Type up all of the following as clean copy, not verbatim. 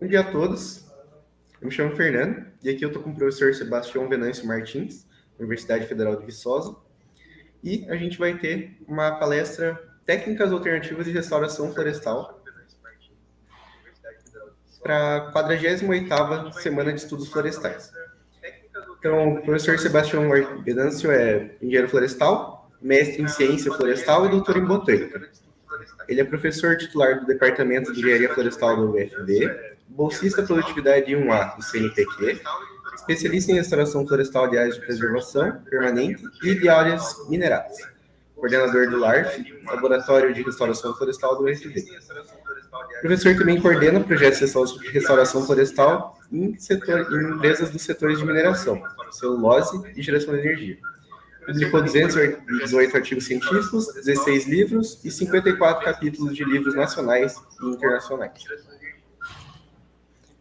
Bom dia a todos. Eu me chamo Fernando e aqui eu estou com o professor Sebastião Venâncio Martins, Universidade Federal de Viçosa, e a gente vai ter uma palestra Técnicas Alternativas de Restauração Florestal para a 48ª Semana de Estudos Florestais. Então, o professor Sebastião Venâncio é engenheiro florestal, mestre em ciência florestal e doutor em botânica. Ele é professor titular do Departamento de Engenharia Florestal do UFV, bolsista produtividade 1A do CNPq, especialista em restauração florestal de áreas de preservação permanente e de áreas mineradas, coordenador do LARF, Laboratório de Restauração Florestal do UFV. O professor também coordena projetos de restauração florestal em empresas dos setores de mineração, celulose e geração de energia. Publicou 218 artigos científicos, 16 livros e 54 capítulos de livros nacionais e internacionais.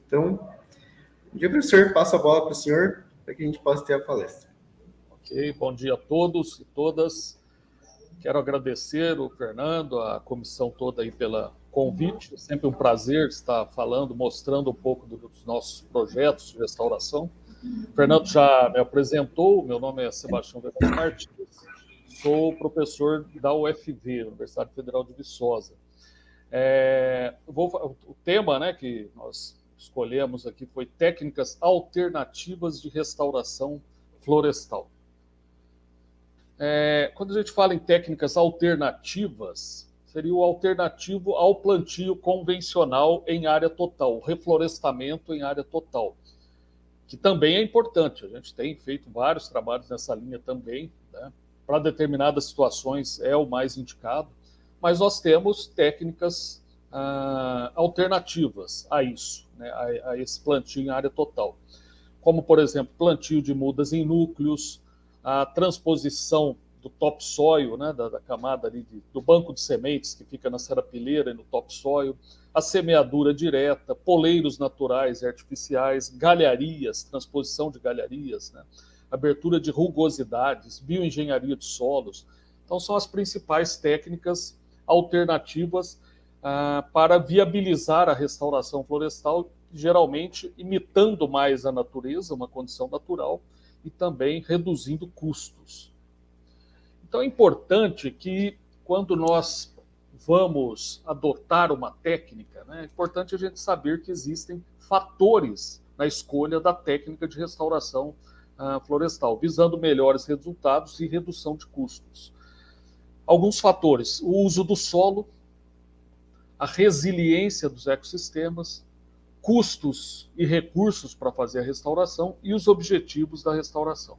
Então, bom dia, professor. Passo a bola para o senhor para que a gente possa ter a palestra. Ok, bom dia a todos e todas. Quero agradecer o Fernando, a comissão toda aí pelo convite. É sempre um prazer estar falando, mostrando um pouco dos nossos projetos de restauração. O Fernando já me apresentou, meu nome é Sebastião Venâncio Martins, sou professor da UFV, Universidade Federal de Viçosa. O tema, né, que nós escolhemos aqui foi Técnicas Alternativas de Restauração Florestal. Quando a gente fala em técnicas alternativas, seria o alternativo ao plantio convencional em área total, o reflorestamento em área total, que também é importante. A gente tem feito vários trabalhos nessa linha também, né? Para determinadas situações é o mais indicado, mas nós temos técnicas alternativas a isso, né? a esse plantio em área total, como, por exemplo, plantio de mudas em núcleos, a transposição do topsoil, né, da camada ali do banco de sementes que fica na serapileira e no topsoil, a semeadura direta, poleiros naturais e artificiais, galharias, transposição de galharias, né, abertura de rugosidades, bioengenharia de solos. Então, são as principais técnicas alternativas para viabilizar a restauração florestal, geralmente imitando mais a natureza, uma condição natural, e também reduzindo custos. Então é importante que, quando nós vamos adotar uma técnica, né, é importante a gente saber que existem fatores na escolha da técnica de restauração florestal, visando melhores resultados e redução de custos. Alguns fatores: o uso do solo, a resiliência dos ecossistemas, custos e recursos para fazer a restauração e os objetivos da restauração.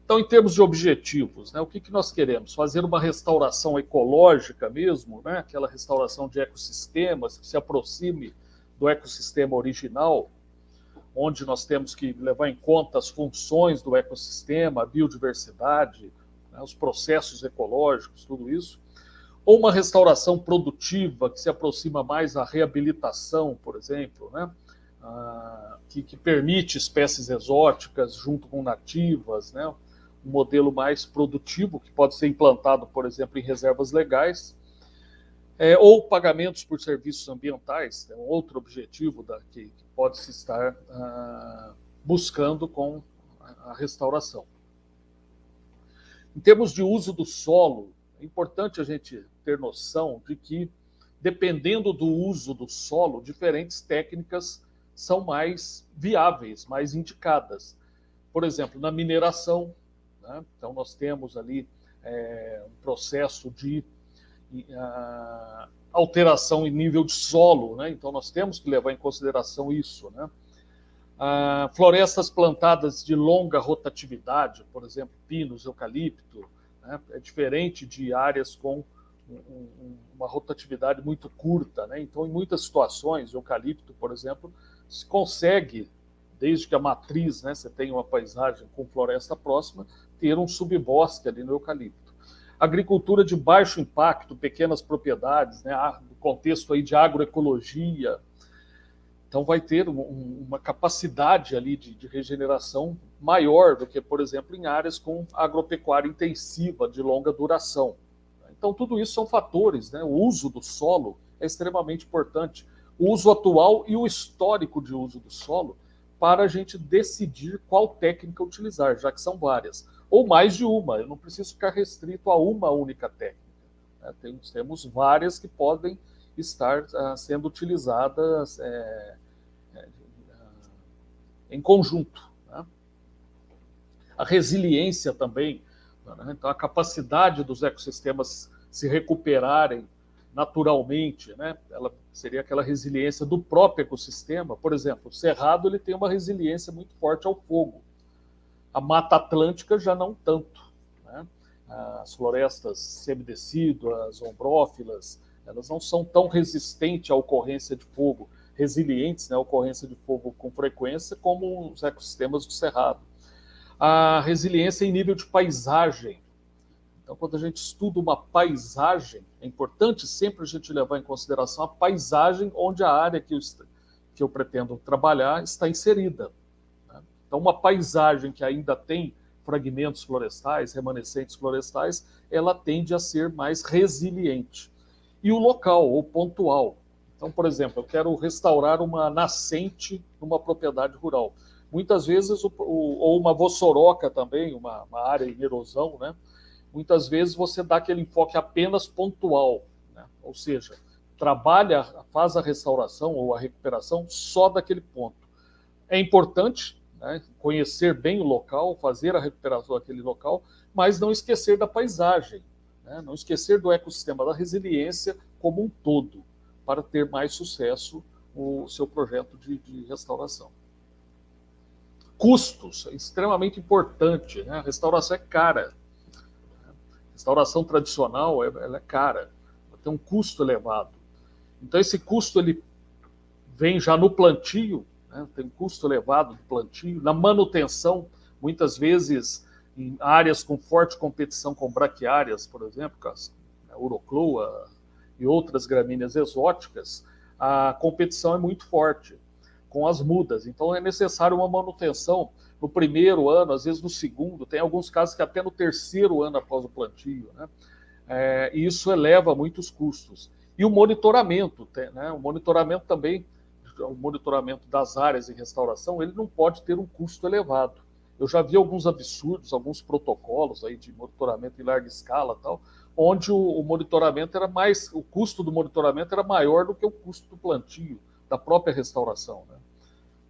Então, em termos de objetivos, né, o que nós queremos? Fazer uma restauração ecológica mesmo, né, aquela restauração de ecossistemas que se aproxime do ecossistema original, onde nós temos que levar em conta as funções do ecossistema, a biodiversidade, né, os processos ecológicos, tudo isso. Ou uma restauração produtiva que se aproxima mais à reabilitação, por exemplo, né? Que permite espécies exóticas junto com nativas, né? Um modelo mais produtivo que pode ser implantado, por exemplo, em reservas legais, ou pagamentos por serviços ambientais, é um outro objetivo que pode-se estar buscando com a restauração. Em termos de uso do solo, é importante a gente ter noção de que, dependendo do uso do solo, diferentes técnicas são mais viáveis, mais indicadas. Por exemplo, na mineração, né? Então nós temos ali um processo de alteração em nível de solo, né? Então nós temos que levar em consideração isso, né? Florestas plantadas de longa rotatividade, por exemplo, pinos, eucalipto, né? É diferente de áreas com uma rotatividade muito curta, né? Então, em muitas situações, o eucalipto, por exemplo, se consegue, desde que a matriz, né, você tem uma paisagem com floresta próxima, ter um subbosque ali no eucalipto. Agricultura de baixo impacto, pequenas propriedades, né, no contexto aí de agroecologia. Então, vai ter uma capacidade ali de regeneração maior do que, por exemplo, em áreas com agropecuária intensiva, de longa duração. Então, tudo isso são fatores, né? O uso do solo é extremamente importante. o uso atual e o histórico de uso do solo para a gente decidir qual técnica utilizar, já que são várias, ou mais de uma. Eu não preciso ficar restrito a uma única técnica. Temos várias que podem estar sendo utilizadas em conjunto. Né? A resiliência também, né? Então a capacidade dos ecossistemas se recuperarem naturalmente, né? Ela seria aquela resiliência do próprio ecossistema. Por exemplo, o cerrado ele tem uma resiliência muito forte ao fogo. A Mata Atlântica já não tanto. Né? As florestas semidecíduas, ombrófilas, elas não são tão resistentes à ocorrência de fogo, resilientes, né, à ocorrência de fogo com frequência, como os ecossistemas do cerrado. A resiliência em nível de paisagem. Então, quando a gente estuda uma paisagem, é importante sempre a gente levar em consideração a paisagem onde a área que eu pretendo trabalhar está inserida. Né? Então, uma paisagem que ainda tem fragmentos florestais, remanescentes florestais, ela tende a ser mais resiliente. E o local, ou pontual. Então, por exemplo, eu quero restaurar uma nascente numa propriedade rural. Muitas vezes, ou uma vossoroca também, uma área em erosão, né? Muitas vezes você dá aquele enfoque apenas pontual, né? Ou seja, faz a restauração ou a recuperação só daquele ponto. É importante, né, conhecer bem o local, fazer a recuperação daquele local, mas não esquecer da paisagem, né? Não esquecer do ecossistema, da resiliência como um todo, para ter mais sucesso o seu projeto de restauração. Custos, é extremamente importante, né? A restauração é cara. Restauração tradicional ela é cara, ela tem um custo elevado. Então esse custo ele vem já no plantio, né? Tem um custo elevado de plantio, na manutenção, muitas vezes em áreas com forte competição com braquiárias, por exemplo, a Urocloa e outras gramíneas exóticas, a competição é muito forte com as mudas. Então é necessário uma manutenção no primeiro ano, às vezes no segundo, tem alguns casos que até no terceiro ano após o plantio, né? E isso eleva muitos custos. E o monitoramento, né? O monitoramento também, o monitoramento das áreas em restauração, ele não pode ter um custo elevado. Eu já vi alguns absurdos, alguns protocolos aí de monitoramento em larga escala, tal, onde o monitoramento era o custo do monitoramento era maior do que o custo do plantio, da própria restauração, né?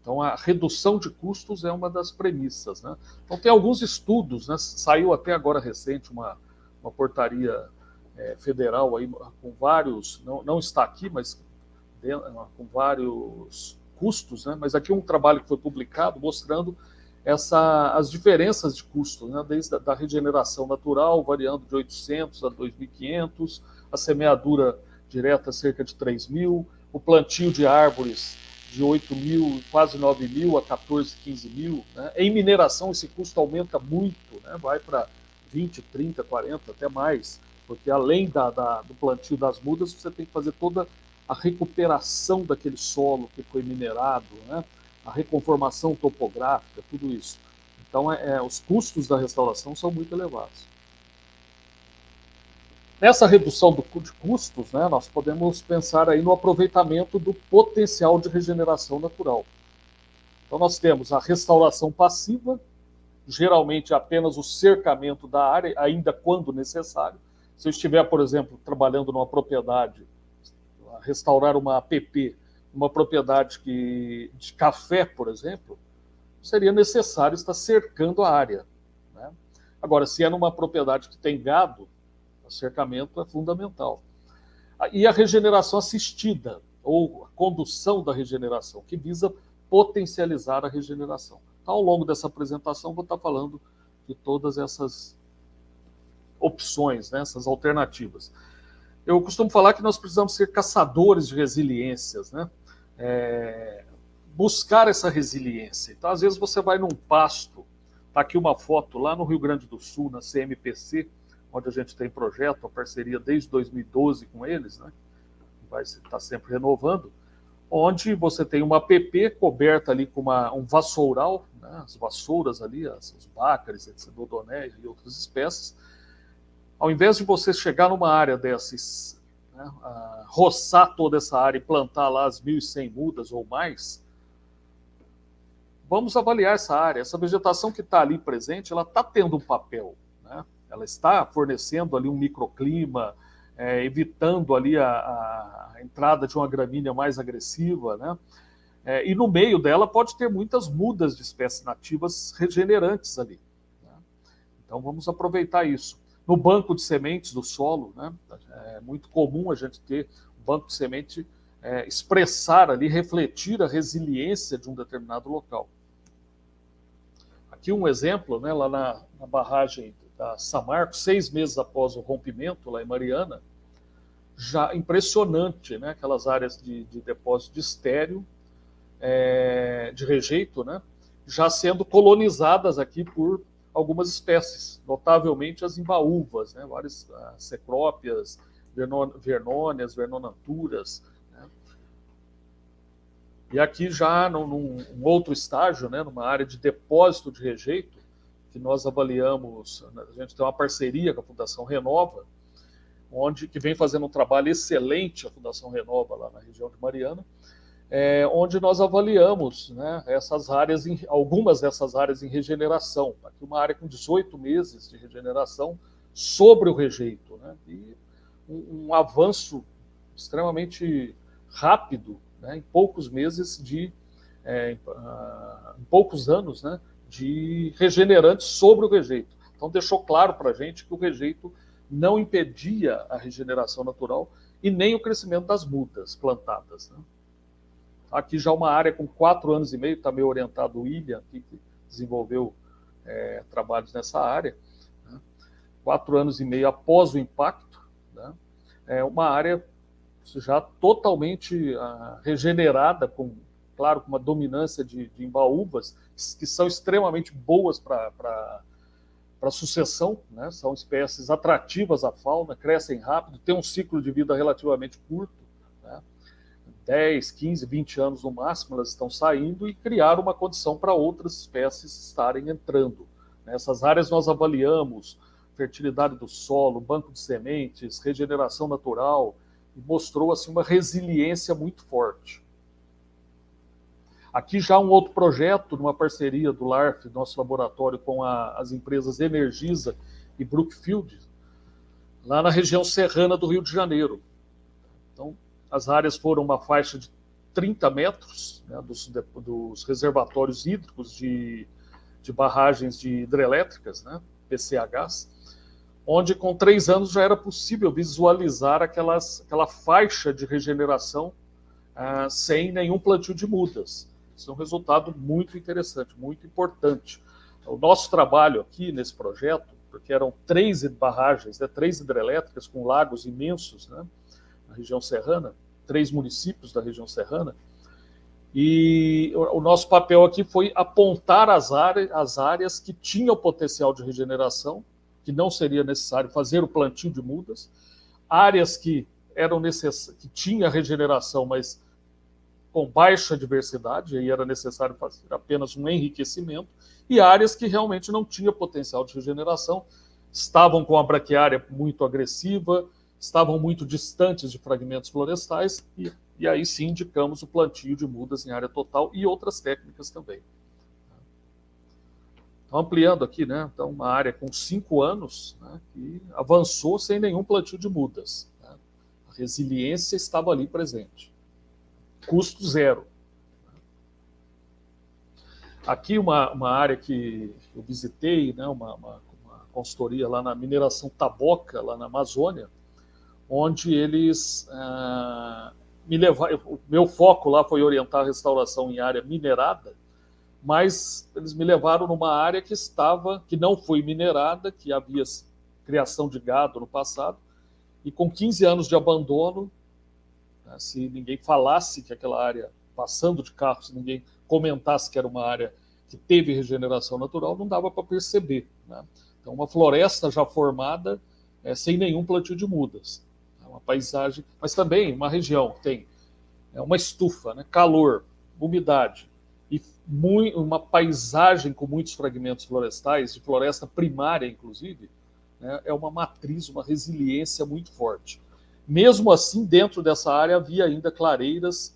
Então, a redução de custos é uma das premissas, né? Então, tem alguns estudos, né? Saiu até agora recente uma portaria federal aí, com vários, não está aqui, mas com vários custos, né? Mas aqui um trabalho que foi publicado mostrando as diferenças de custos, né? Desde a regeneração natural, variando de 800 a 2.500, a semeadura direta cerca de 3.000, o plantio de árvores de 8.000, quase 9.000 a 14, 15.000. Né? Em mineração, esse custo aumenta muito, né? Vai para 20, 30, 40, até mais, porque além do plantio das mudas, você tem que fazer toda a recuperação daquele solo que foi minerado, né? A reconformação topográfica, tudo isso. Então, os custos da restauração são muito elevados. Nessa redução de custos, né, nós podemos pensar aí no aproveitamento do potencial de regeneração natural. Então nós temos a restauração passiva, geralmente apenas o cercamento da área, ainda quando necessário. Se eu estiver, por exemplo, trabalhando numa propriedade, restaurar uma APP, uma propriedade de café, por exemplo, seria necessário estar cercando a área, né? Agora, se é numa propriedade que tem gado, o cercamento é fundamental. E a regeneração assistida, ou a condução da regeneração, que visa potencializar a regeneração. Então, ao longo dessa apresentação, vou estar falando de todas essas opções, né, essas alternativas. Eu costumo falar que nós precisamos ser caçadores de resiliências, né? Buscar essa resiliência. Então, às vezes, você vai num pasto, está aqui uma foto lá no Rio Grande do Sul, na CMPC, onde a gente tem projeto, uma parceria desde 2012 com eles, né? Vai estar sempre renovando, onde você tem uma APP coberta ali com um vassoural, né? As vassouras ali, os bácares, etc., dodoné e outras espécies. Ao invés de você chegar numa área dessas né, roçar toda essa área e plantar lá as 1.100 mudas ou mais, vamos avaliar essa área. Essa vegetação que está ali presente, ela está tendo um papel, né? Ela está fornecendo ali um microclima, evitando ali a entrada de uma gramínea mais agressiva, né? E no meio dela pode ter muitas mudas de espécies nativas regenerantes ali, né? Então vamos aproveitar isso. No banco de sementes do solo, né, é muito comum a gente ter um banco de semente expressar ali, refletir a resiliência de um determinado local. Aqui um exemplo, né, lá na barragem da São Marcos, 6 meses após o rompimento, lá em Mariana, já impressionante, né, aquelas áreas de depósito de estéreo, de rejeito, né, já sendo colonizadas aqui por algumas espécies, notavelmente as imbaúvas, né, várias cecrópias, vernônias, vernonanturas, né. E aqui já num outro estágio, né, numa área de depósito de rejeito, que nós avaliamos, a gente tem uma parceria com a Fundação Renova, que vem fazendo um trabalho excelente, a Fundação Renova, lá na região de Mariana, onde nós avaliamos, né, essas áreas, algumas dessas áreas em regeneração. Aqui uma área com 18 meses de regeneração sobre o rejeito, né, e um avanço extremamente rápido, né, em poucos meses em poucos anos, né, de regenerantes sobre o rejeito. Então deixou claro para a gente que o rejeito não impedia a regeneração natural e nem o crescimento das mudas plantadas, né. Aqui já uma área com 4 anos e meio, está meio orientado o William, que desenvolveu trabalhos nessa área, né? 4 anos e meio após o impacto, né? Uma área já totalmente regenerada, claro, com uma dominância de imbaúvas, que são extremamente boas para sucessão, né? São espécies atrativas à fauna, crescem rápido, têm um ciclo de vida relativamente curto, né? 10, 15, 20 anos no máximo, elas estão saindo e criaram uma condição para outras espécies estarem entrando. Nessas áreas nós avaliamos fertilidade do solo, banco de sementes, regeneração natural, e mostrou assim, uma resiliência muito forte. Aqui já um outro projeto, numa parceria do LARF, nosso laboratório, com as empresas Energisa e Brookfield, lá na região serrana do Rio de Janeiro. Então, as áreas foram uma faixa de 30 metros, né, dos reservatórios hídricos de barragens de hidrelétricas, né, PCHs, onde com 3 anos já era possível visualizar aquela faixa de regeneração sem nenhum plantio de mudas. Isso é um resultado muito interessante, muito importante. O nosso trabalho aqui nesse projeto, porque eram 3 barragens, né, 3 hidrelétricas com lagos imensos, né, na região serrana, 3 municípios da região serrana, e o nosso papel aqui foi apontar as áreas que tinham potencial de regeneração, que não seria necessário fazer o plantio de mudas, áreas que que tinha regeneração, mas com baixa diversidade, aí era necessário fazer apenas um enriquecimento, e áreas que realmente não tinham potencial de regeneração, estavam com a braquiária muito agressiva, estavam muito distantes de fragmentos florestais, e aí sim indicamos o plantio de mudas em área total e outras técnicas também. Então, ampliando aqui, né, então, uma área com 5 anos, né, que avançou sem nenhum plantio de mudas, né. A resiliência estava ali presente. Custo zero. Aqui uma área que eu visitei, né, uma consultoria lá na mineração Taboca, lá na Amazônia, onde eles me levaram, o meu foco lá foi orientar a restauração em área minerada, mas eles me levaram numa área que não foi minerada, que havia criação de gado no passado, e com 15 anos de abandono, né, se ninguém falasse que aquela área, passando de carro, se ninguém comentasse que era uma área que teve regeneração natural, não dava para perceber, né? Então, uma floresta já formada, sem nenhum plantio de mudas. Uma paisagem, mas também uma região que tem uma estufa, né, calor, umidade, e uma paisagem com muitos fragmentos florestais, de floresta primária, inclusive, né, é uma matriz, uma resiliência muito forte. Mesmo assim, dentro dessa área havia ainda clareiras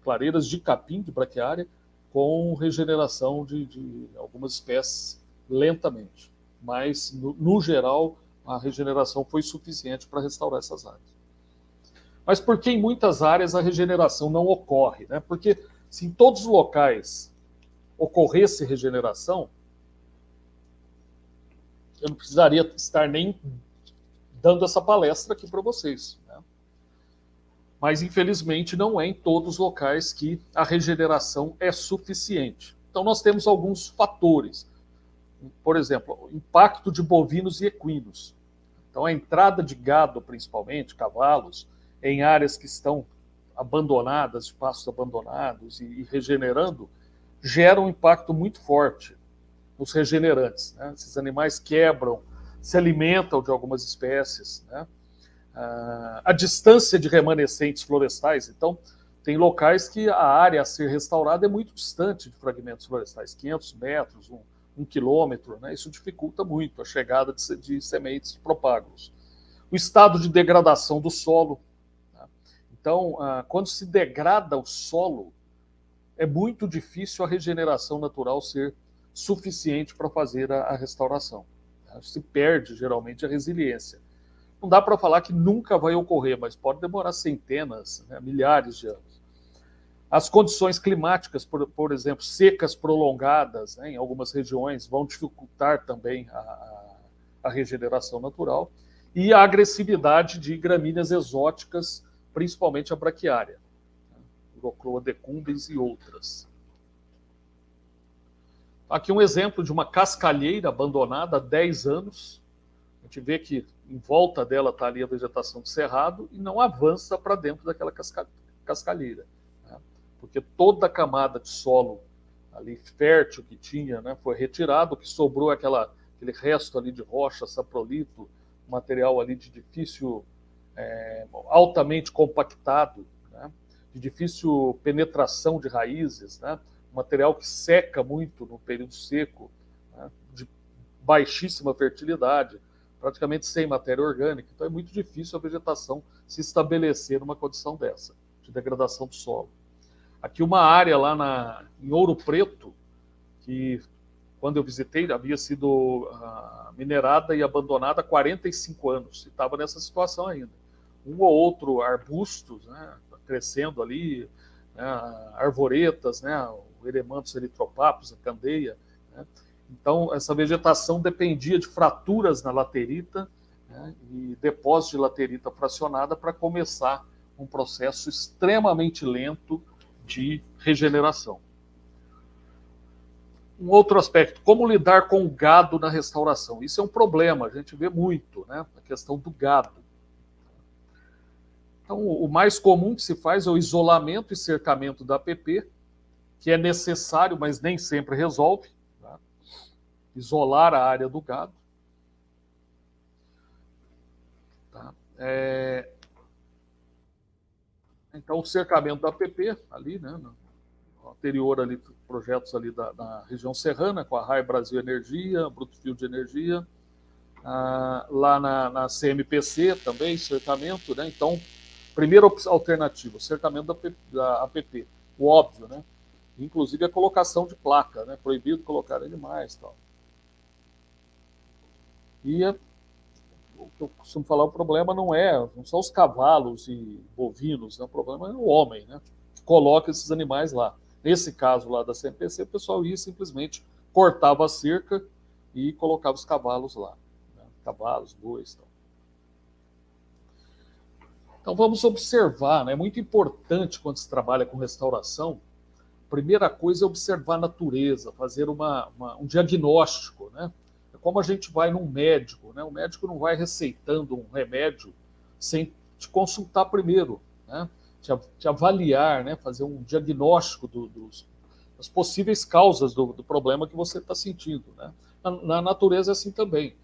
clareiras de capim, de braquiária, com regeneração de algumas espécies lentamente. Mas, no geral, a regeneração foi suficiente para restaurar essas áreas. Mas por que em muitas áreas a regeneração não ocorre? Né? Porque se em todos os locais ocorresse regeneração, eu não precisaria estar nem dando essa palestra aqui para vocês. Né? Mas, infelizmente, não é em todos os locais que a regeneração é suficiente. Então, nós temos alguns fatores. Por exemplo, o impacto de bovinos e equinos. Então, a entrada de gado, principalmente, cavalos, em áreas que estão abandonadas, espaços abandonados e regenerando, gera um impacto muito forte nos regenerantes. Né? Esses animais quebram, se alimentam de algumas espécies, né? A distância de remanescentes florestais. Então, tem locais que a área a ser restaurada é muito distante de fragmentos florestais, 500 metros, 1 quilômetro, né? Isso dificulta muito a chegada de sementes de propágulos. O estado de degradação do solo. Tá? Então, quando se degrada o solo, é muito difícil a regeneração natural ser suficiente para fazer a restauração. Tá? Se perde, geralmente, a resiliência. Não dá para falar que nunca vai ocorrer, mas pode demorar centenas, né, milhares de anos. As condições climáticas, por exemplo, secas prolongadas, né, em algumas regiões, vão dificultar também a regeneração natural. E a agressividade de gramíneas exóticas, principalmente a braquiária, né, Urocloa decumbens e outras. Aqui um exemplo de uma cascalheira abandonada há 10 anos. A gente vê que em volta dela está ali a vegetação de cerrado e não avança para dentro daquela cascalheira. Né? Porque toda a camada de solo ali fértil que tinha, né, foi retirado, o que sobrou é aquele resto ali de rocha, saprolito, material ali de difícil, altamente compactado, né, de difícil penetração de raízes, né, material que seca muito no período seco, né, de baixíssima fertilidade, praticamente sem matéria orgânica. Então é muito difícil a vegetação se estabelecer numa condição dessa, de degradação do solo. Aqui uma área lá em Ouro Preto, que quando eu visitei havia sido minerada e abandonada há 45 anos, e estava nessa situação ainda. Um ou outro arbustos, né, crescendo ali, né, arvoretas, né, o Eremanthus erythropapus, a candeia, né. Então, essa vegetação dependia de fraturas na laterita, né, e depósito de laterita fracionada para começar um processo extremamente lento de regeneração. Um outro aspecto, como lidar com o gado na restauração? Isso é um problema, a gente vê muito, né, a questão do gado. Então, o mais comum que se faz é o isolamento e cercamento da APP, que é necessário, mas nem sempre resolve. Isolar a área do gado. Tá? Então, o cercamento da APP, ali, né, no anterior ali, projetos ali da região serrana, com a RAI Brasil Energia, Brutofield Energia, lá na CMPC também, cercamento, né? Então, primeira alternativa, o cercamento da APP, o óbvio, né? Inclusive a colocação de placa, né? Proibido colocar animais e tal. E o que eu costumo falar, o problema não são os cavalos e bovinos, né? O problema é o homem, né, que coloca esses animais lá. Nesse caso lá da CMPC, o pessoal ia simplesmente cortava a cerca e colocava os cavalos lá. Né? Cavalos, bois e tal. Então vamos observar, né? É muito importante quando se trabalha com restauração, a primeira coisa é observar a natureza, fazer um diagnóstico, né? Como a gente vai num médico, né? O médico não vai receitando um remédio sem te consultar primeiro, né? Te avaliar, né? Fazer um diagnóstico das possíveis causas do problema que você está sentindo, né? Na natureza é assim também.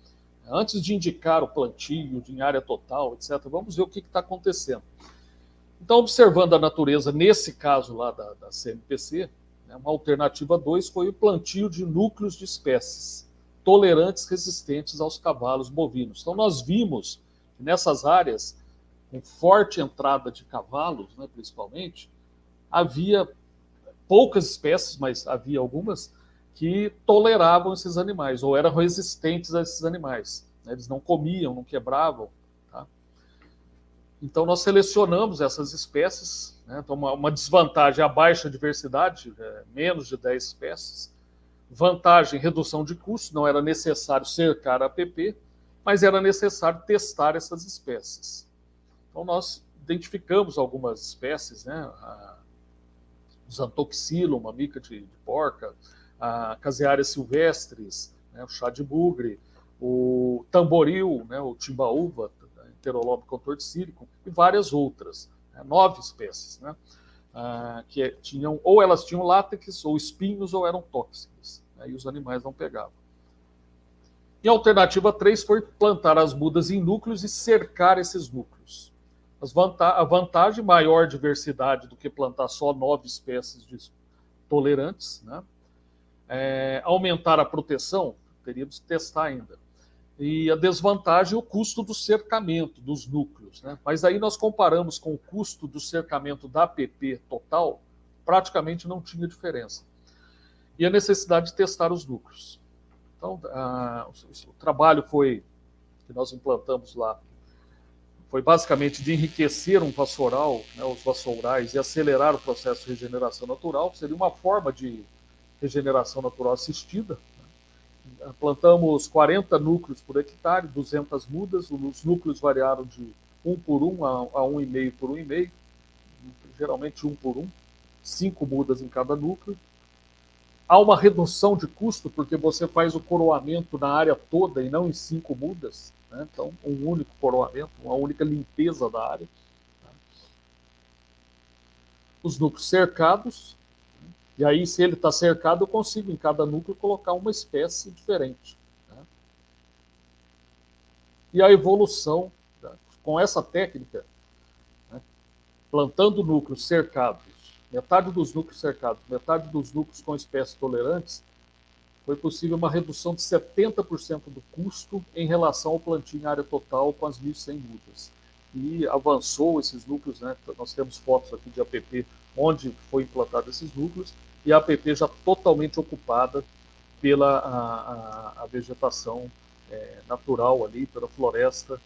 Antes de indicar o plantio em área total, etc., vamos ver o que está acontecendo. Então, observando a natureza, nesse caso lá da CMPC, né, uma alternativa 2 foi o plantio de núcleos de espécies tolerantes, resistentes aos cavalos bovinos. Então, nós vimos Nessas áreas, com forte entrada de cavalos, né, principalmente, havia poucas espécies, mas havia algumas que toleravam esses animais, ou eram resistentes a esses animais. Eles não comiam, não quebravam. Tá? Então, nós selecionamos essas espécies, né? Então, uma desvantagem, a baixa diversidade, menos de 10 espécies. Vantagem, redução de custo, não era necessário cercar a APP, mas era necessário testar essas espécies. Então, nós identificamos algumas espécies, né? O Xanthoxylon, uma mica de porca, a Casearia silvestris, né? O chá de bugre, o tamboril, né? O timbaúva, Pterolobe contorticílico, e várias outras, né? 9 espécies, né? Que tinham, ou elas tinham látex, ou espinhos, ou eram tóxicas, né? E os animais não pegavam. E a alternativa 3 foi plantar as mudas em núcleos e cercar esses núcleos. A vantagem, maior diversidade do que plantar só 9 espécies de tolerantes, né? Aumentar a proteção, teríamos que testar ainda. E a desvantagem, o custo do cercamento dos núcleos, né? Mas aí nós comparamos com o custo do cercamento da APP total, praticamente não tinha diferença. E a necessidade de testar os núcleos. Então, o trabalho que nós implantamos lá foi basicamente de enriquecer um vassoural, né, os vassourais, e acelerar o processo de regeneração natural, que seria uma forma de regeneração natural assistida. Plantamos 40 núcleos por hectare, 200 mudas, os núcleos variaram de 1 por 1 a 1,5 por 1,5, geralmente 1 por 1, 5 mudas em cada núcleo. Há uma redução de custo, porque você faz o coroamento na área toda e não em 5 mudas, né? Então, um único coroamento, uma única limpeza da área. Os núcleos cercados, e aí, se ele está cercado, eu consigo em cada núcleo colocar uma espécie diferente. Né? E a evolução, né? Com essa técnica, né? Plantando núcleos cercados, metade dos núcleos cercados, metade dos núcleos com espécies tolerantes, foi possível uma redução de 70% do custo em relação ao plantio em área total com as 1.100 mudas. E avançou esses núcleos, né? Nós temos fotos aqui de APP onde foi implantado esses núcleos, e a APP já totalmente ocupada pela a vegetação natural ali, pela floresta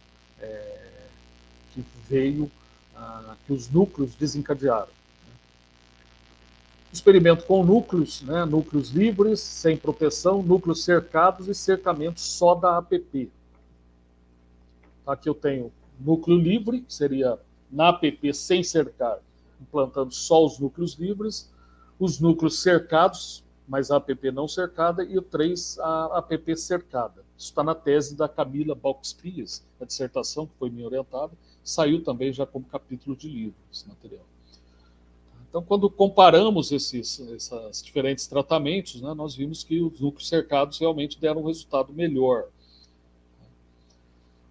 que veio, que os núcleos desencadearam. Experimento com núcleos, né, núcleos livres, sem proteção, núcleos cercados e cercamento só da APP. Aqui eu tenho núcleo livre, que seria na APP sem cercar, implantando só os núcleos livres, os núcleos cercados, mas a APP não cercada, e o 3, a APP cercada. Isso está na tese da Camila Balkspies, a dissertação que foi minha orientada, saiu também já como capítulo de livro, esse material. Então, quando comparamos esses diferentes tratamentos, né, nós vimos que os núcleos cercados realmente deram um resultado melhor.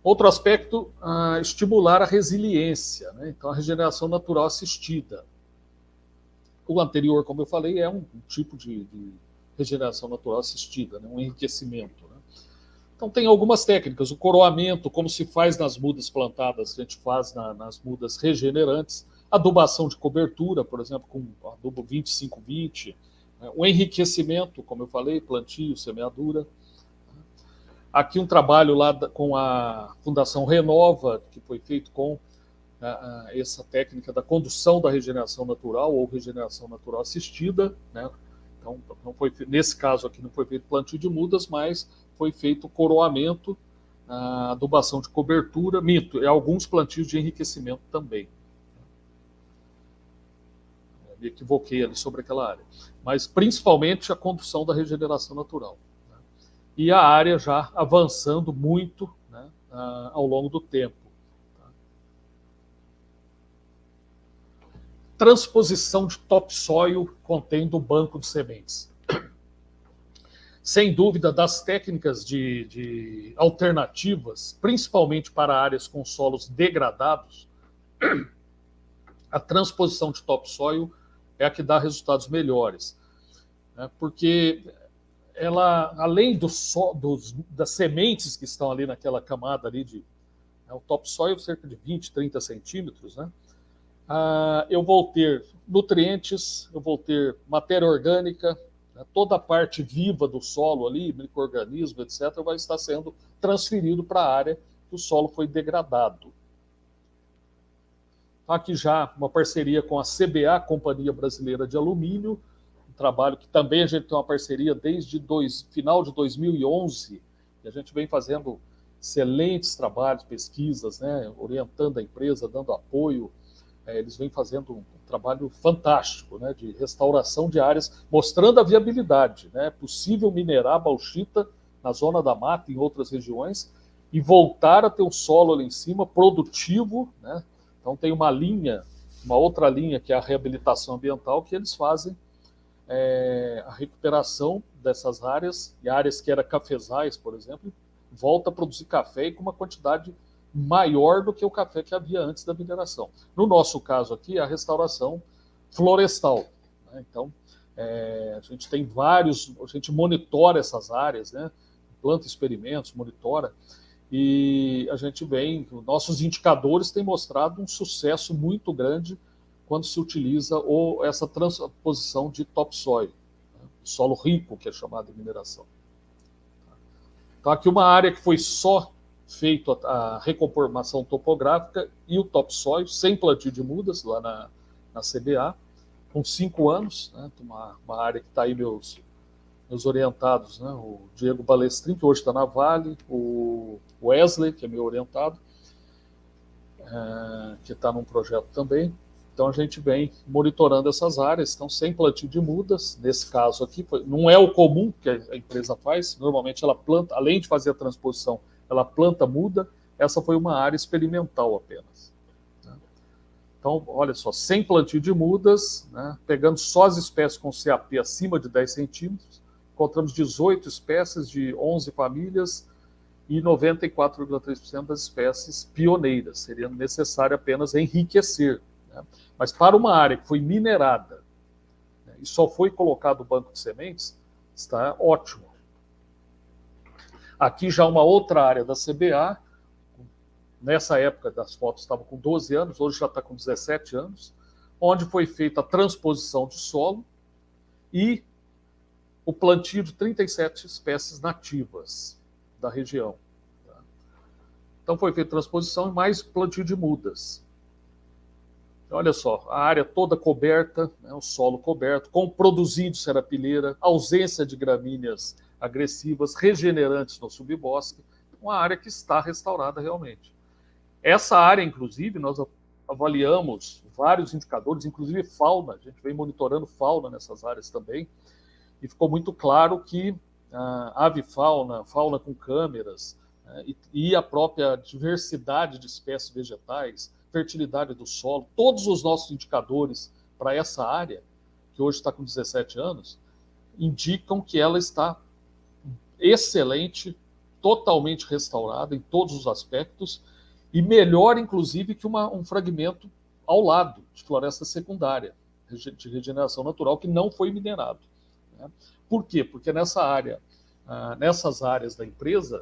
Outro aspecto, estimular a resiliência, né? Então, a regeneração natural assistida. O anterior, como eu falei, é um tipo de regeneração natural assistida, né? Um enriquecimento. Né? Então, tem algumas técnicas. O coroamento, como se faz nas mudas plantadas, a gente faz nas mudas regenerantes. Adubação de cobertura, por exemplo, com adubo 25-20. Né? O enriquecimento, como eu falei, plantio, semeadura. Aqui um trabalho lá com a Fundação Renova, que foi feito com essa técnica da condução da regeneração natural ou regeneração natural assistida. Né? Então, não foi, nesse caso aqui não foi feito plantio de mudas, mas foi feito coroamento, adubação de cobertura, e alguns plantios de enriquecimento também. Me equivoquei ali sobre aquela área. Mas principalmente a condução da regeneração natural. E a área já avançando muito, né, ao longo do tempo. Transposição de topsoil contendo banco de sementes. Sem dúvida, das técnicas de alternativas, principalmente para áreas com solos degradados, a transposição de topsoil é a que dá resultados melhores. Né, porque ela, além das sementes que estão ali naquela camada ali o topsoil cerca de 20, 30 centímetros, né? Eu vou ter nutrientes, eu vou ter matéria orgânica, né? Toda a parte viva do solo ali, micro-organismo, etc., vai estar sendo transferido para a área que o solo foi degradado. Aqui já uma parceria com a CBA, Companhia Brasileira de Alumínio, um trabalho que também a gente tem uma parceria desde final de 2011, e a gente vem fazendo excelentes trabalhos, pesquisas, né, orientando a empresa, dando apoio. Eles vêm fazendo um trabalho fantástico, né, de restauração de áreas, mostrando a viabilidade. Né, é possível minerar bauxita na zona da mata, em outras regiões, e voltar a ter um solo ali em cima produtivo, né? Então tem uma outra linha, que é a reabilitação ambiental, que eles fazem a recuperação dessas áreas, e áreas que eram cafezais, por exemplo, volta a produzir café e com uma quantidade maior do que o café que havia antes da mineração. No nosso caso aqui, a restauração florestal. Né? Então, a gente tem a gente monitora essas áreas, né? Planta experimentos, monitora, e a gente vem, nossos indicadores têm mostrado um sucesso muito grande quando se utiliza essa transposição de topsoil, né? Solo rico, que é chamado de mineração. Então, aqui uma área que foi só feito a reconformação topográfica e o topsoil, sem plantio de mudas, lá na CBA, com 5 anos, né? Uma área que está aí meus orientados, né? O Diego Balestrin, que hoje está na Vale, o Wesley, que é meu orientado, que está num projeto também. Então a gente vem monitorando essas áreas, estão sem plantio de mudas. Nesse caso aqui, não é o comum que a empresa faz, normalmente ela planta, além de fazer a transposição, ela planta muda. Essa foi uma área experimental apenas. Então, olha só, sem plantio de mudas, né? Pegando só as espécies com CAP acima de 10 centímetros, encontramos 18 espécies de 11 famílias e 94,3% das espécies pioneiras. Seria necessário apenas enriquecer. Né? Mas para uma área que foi minerada, né, e só foi colocado o banco de sementes, está ótimo. Aqui já uma outra área da CBA, nessa época das fotos estava com 12 anos, hoje já está com 17 anos, onde foi feita a transposição de solo e o plantio de 37 espécies nativas da região. Então foi feita a transposição e mais plantio de mudas. Olha só, a área toda coberta, né, o solo coberto, com produzido serapilheira, ausência de gramíneas agressivas, regenerantes no subbosque, uma área que está restaurada realmente. Essa área, inclusive, nós avaliamos vários indicadores, inclusive fauna, a gente vem monitorando fauna nessas áreas também, e ficou muito claro que avifauna, fauna com câmeras, e a própria diversidade de espécies vegetais, fertilidade do solo, todos os nossos indicadores para essa área, que hoje está com 17 anos, indicam que ela está excelente, totalmente restaurada em todos os aspectos, e melhor, inclusive, que um fragmento ao lado de floresta secundária, de regeneração natural, que não foi minerado. Né? Por quê? Porque nessas áreas da empresa,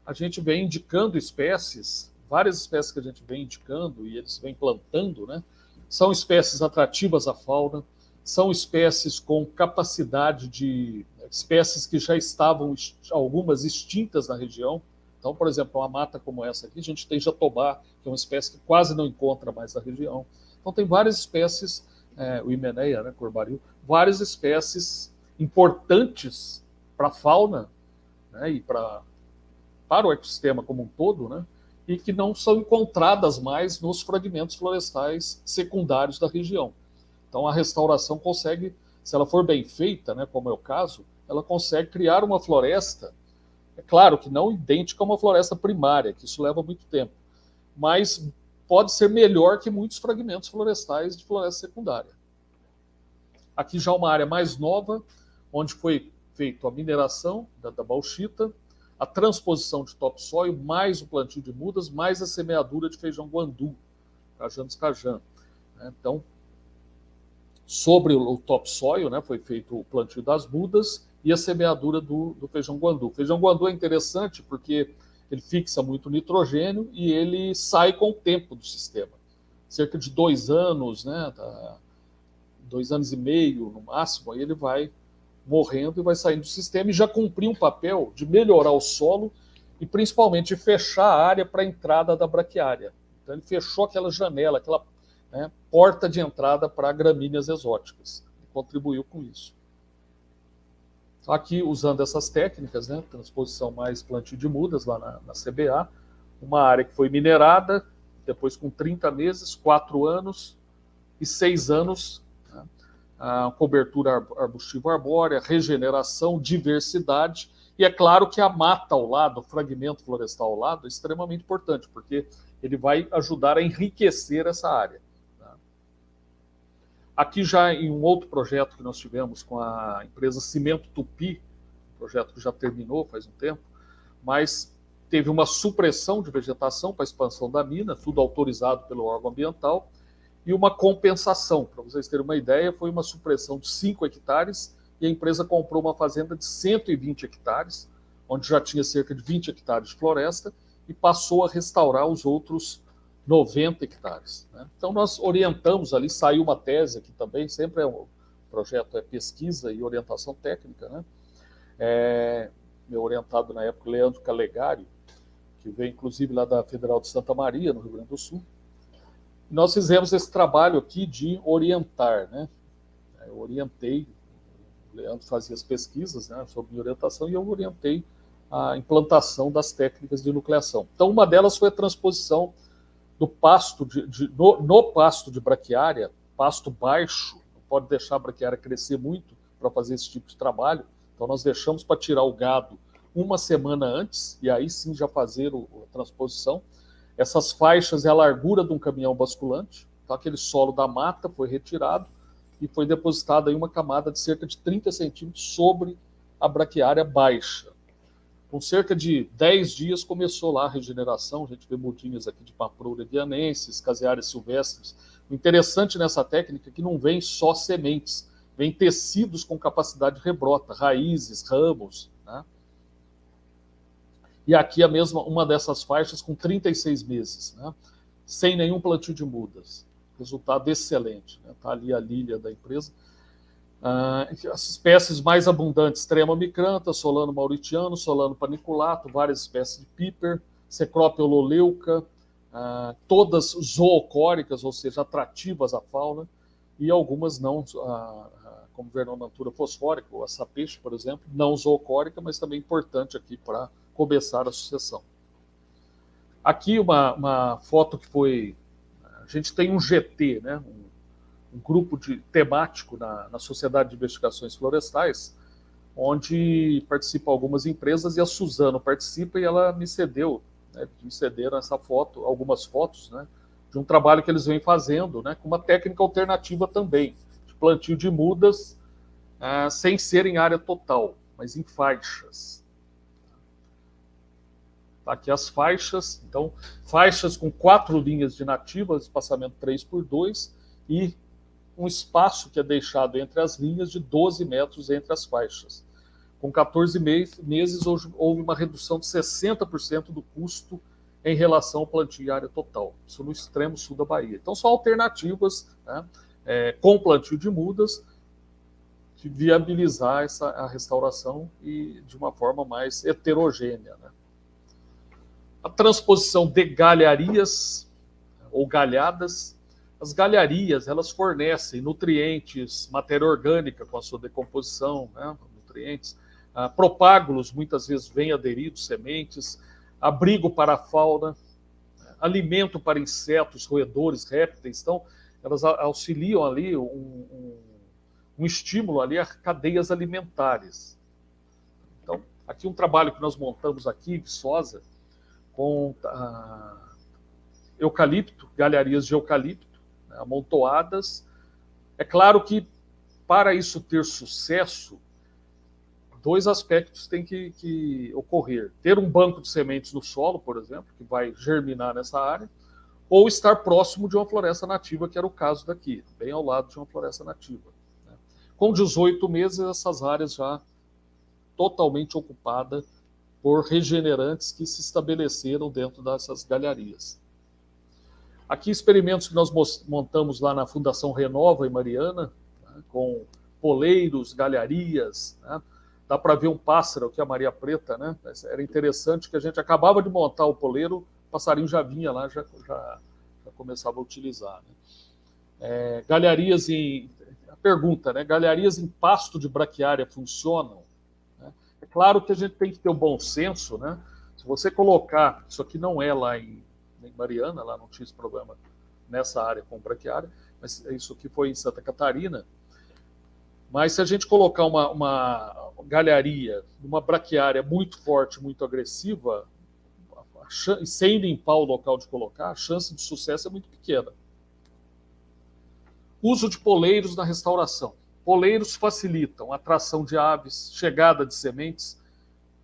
a gente vem indicando espécies, várias espécies que a gente vem indicando e eles vêm plantando, né? São espécies atrativas à fauna, são espécies com capacidade espécies que já estavam, algumas extintas na região. Então, por exemplo, uma mata como essa aqui, a gente tem jatobá, que é uma espécie que quase não encontra mais na região. Então, tem várias espécies, o Himeneia, né, corbaril, várias espécies importantes para a fauna, né, e para o ecossistema como um todo, né, e que não são encontradas mais nos fragmentos florestais secundários da região. Então, a restauração consegue, se ela for bem feita, né, como é o caso, ela consegue criar uma floresta, é claro que não idêntica a uma floresta primária, que isso leva muito tempo, mas pode ser melhor que muitos fragmentos florestais de floresta secundária. Aqui já uma área mais nova, onde foi feita a mineração da bauxita, a transposição de topsoil, mais o plantio de mudas, mais a semeadura de feijão guandu, cajã descajã. Então, sobre o topsoil, né, foi feito o plantio das mudas e a semeadura do feijão guandu. O feijão guandu é interessante porque ele fixa muito nitrogênio e ele sai com o tempo do sistema. Cerca de 2 anos, né, 2 anos e meio no máximo, aí ele vai morrendo e vai saindo do sistema e já cumpriu um papel de melhorar o solo e principalmente de fechar a área para a entrada da braquiária. Então ele fechou aquela janela, aquela, né, porta de entrada para gramíneas exóticas. Ele contribuiu com isso. Aqui, usando essas técnicas, né, transposição mais plantio de mudas lá na CBA, uma área que foi minerada, depois com 30 meses, 4 anos e 6 anos, né, a cobertura arbustiva arbórea, regeneração, diversidade, e é claro que a mata ao lado, o fragmento florestal ao lado, é extremamente importante, porque ele vai ajudar a enriquecer essa área. Aqui já em um outro projeto que nós tivemos com a empresa Cimento Tupi, um projeto que já terminou faz um tempo, mas teve uma supressão de vegetação para a expansão da mina, tudo autorizado pelo órgão ambiental, e uma compensação. Para vocês terem uma ideia, foi uma supressão de 5 hectares e a empresa comprou uma fazenda de 120 hectares, onde já tinha cerca de 20 hectares de floresta, e passou a restaurar os outros 90 hectares. Né? Então nós orientamos ali, saiu uma tese aqui também, sempre o projeto é pesquisa e orientação técnica, né? Meu orientado na época, Leandro Calegari, que veio inclusive lá da Federal de Santa Maria, no Rio Grande do Sul. E nós fizemos esse trabalho aqui de orientar, né? Eu orientei, o Leandro fazia as pesquisas, né, sobre minha orientação e eu orientei a implantação das técnicas de nucleação. Então uma delas foi a transposição do pasto no pasto de braquiária, pasto baixo, não pode deixar a braquiária crescer muito para fazer esse tipo de trabalho, então nós deixamos para tirar o gado uma semana antes, e aí sim já fazer a transposição. Essas faixas é a largura de um caminhão basculante, então aquele solo da mata foi retirado e foi depositada aí uma camada de cerca de 30 centímetros sobre a braquiária baixa. Com cerca de 10 dias começou lá a regeneração, a gente vê mudinhas aqui de Pampulha guianensis, caseárias silvestres. O interessante nessa técnica é que não vem só sementes, vem tecidos com capacidade de rebrota, raízes, ramos, né? E aqui a mesma, uma dessas faixas com 36 meses, né? Sem nenhum plantio de mudas. Resultado excelente, né? Tá ali a lília da empresa. As espécies mais abundantes, Trema micrantha, Solano mauritiano, Solano paniculato, várias espécies de piper, Cecropia ololeuca, todas zoocóricas, ou seja, atrativas à fauna, e algumas não, como Vernonantura fosfórica, ou a sapeixe, por exemplo, não zoocórica, mas também importante aqui para começar a sucessão. Aqui uma foto que foi... A gente tem um GT, né, um grupo temático na Sociedade de Investigações Florestais, onde participam algumas empresas e a Suzano participa e ela me cedeu, né, me cederam essa foto, algumas fotos, né, de um trabalho que eles vêm fazendo, né, com uma técnica alternativa também, de plantio de mudas, sem ser em área total, mas em faixas. Tá aqui as faixas, então, faixas com 4 linhas de nativas, espaçamento 3x2, e um espaço que é deixado entre as linhas de 12 metros entre as faixas. Com 14 meses, houve uma redução de 60% do custo em relação ao plantio em área total. Isso no extremo sul da Bahia. Então, são alternativas, né, com plantio de mudas, de viabilizar a restauração e de uma forma mais heterogênea, né. A transposição de galharias ou galhadas. As galharias, elas fornecem nutrientes, matéria orgânica com a sua decomposição, né, nutrientes, propágulos, muitas vezes vêm aderidos, sementes, abrigo para a fauna, alimento para insetos, roedores, répteis. Então, elas auxiliam ali um estímulo ali a cadeias alimentares. Então, aqui um trabalho que nós montamos aqui, em Viçosa, com eucalipto, galharias de eucalipto, amontoadas. É claro que, para isso ter sucesso, 2 aspectos têm que ocorrer. Ter um banco de sementes no solo, por exemplo, que vai germinar nessa área, ou estar próximo de uma floresta nativa, que era o caso daqui, bem ao lado de uma floresta nativa. Com 18 meses, essas áreas já totalmente ocupadas por regenerantes que se estabeleceram dentro dessas galharias. Aqui experimentos que nós montamos lá na Fundação Renova, em Mariana, né, com poleiros, galharias, né? Dá para ver um pássaro aqui, a Maria Preta, né? Era interessante que a gente acabava de montar o poleiro, o passarinho já vinha lá, já começava a utilizar. Né? Galharias em... A pergunta, né? Galharias em pasto de braquiária funcionam? Né? É claro que a gente tem que ter o bom senso, né? Se você colocar... Isso aqui não é lá em Mariana, lá não tinha esse problema nessa área com braquiária, mas isso aqui foi em Santa Catarina. Mas se a gente colocar uma galharia, uma braquiária muito forte, muito agressiva, sem limpar o local de colocar, a chance de sucesso é muito pequena. Uso de poleiros na restauração. Poleiros facilitam a atração de aves, chegada de sementes,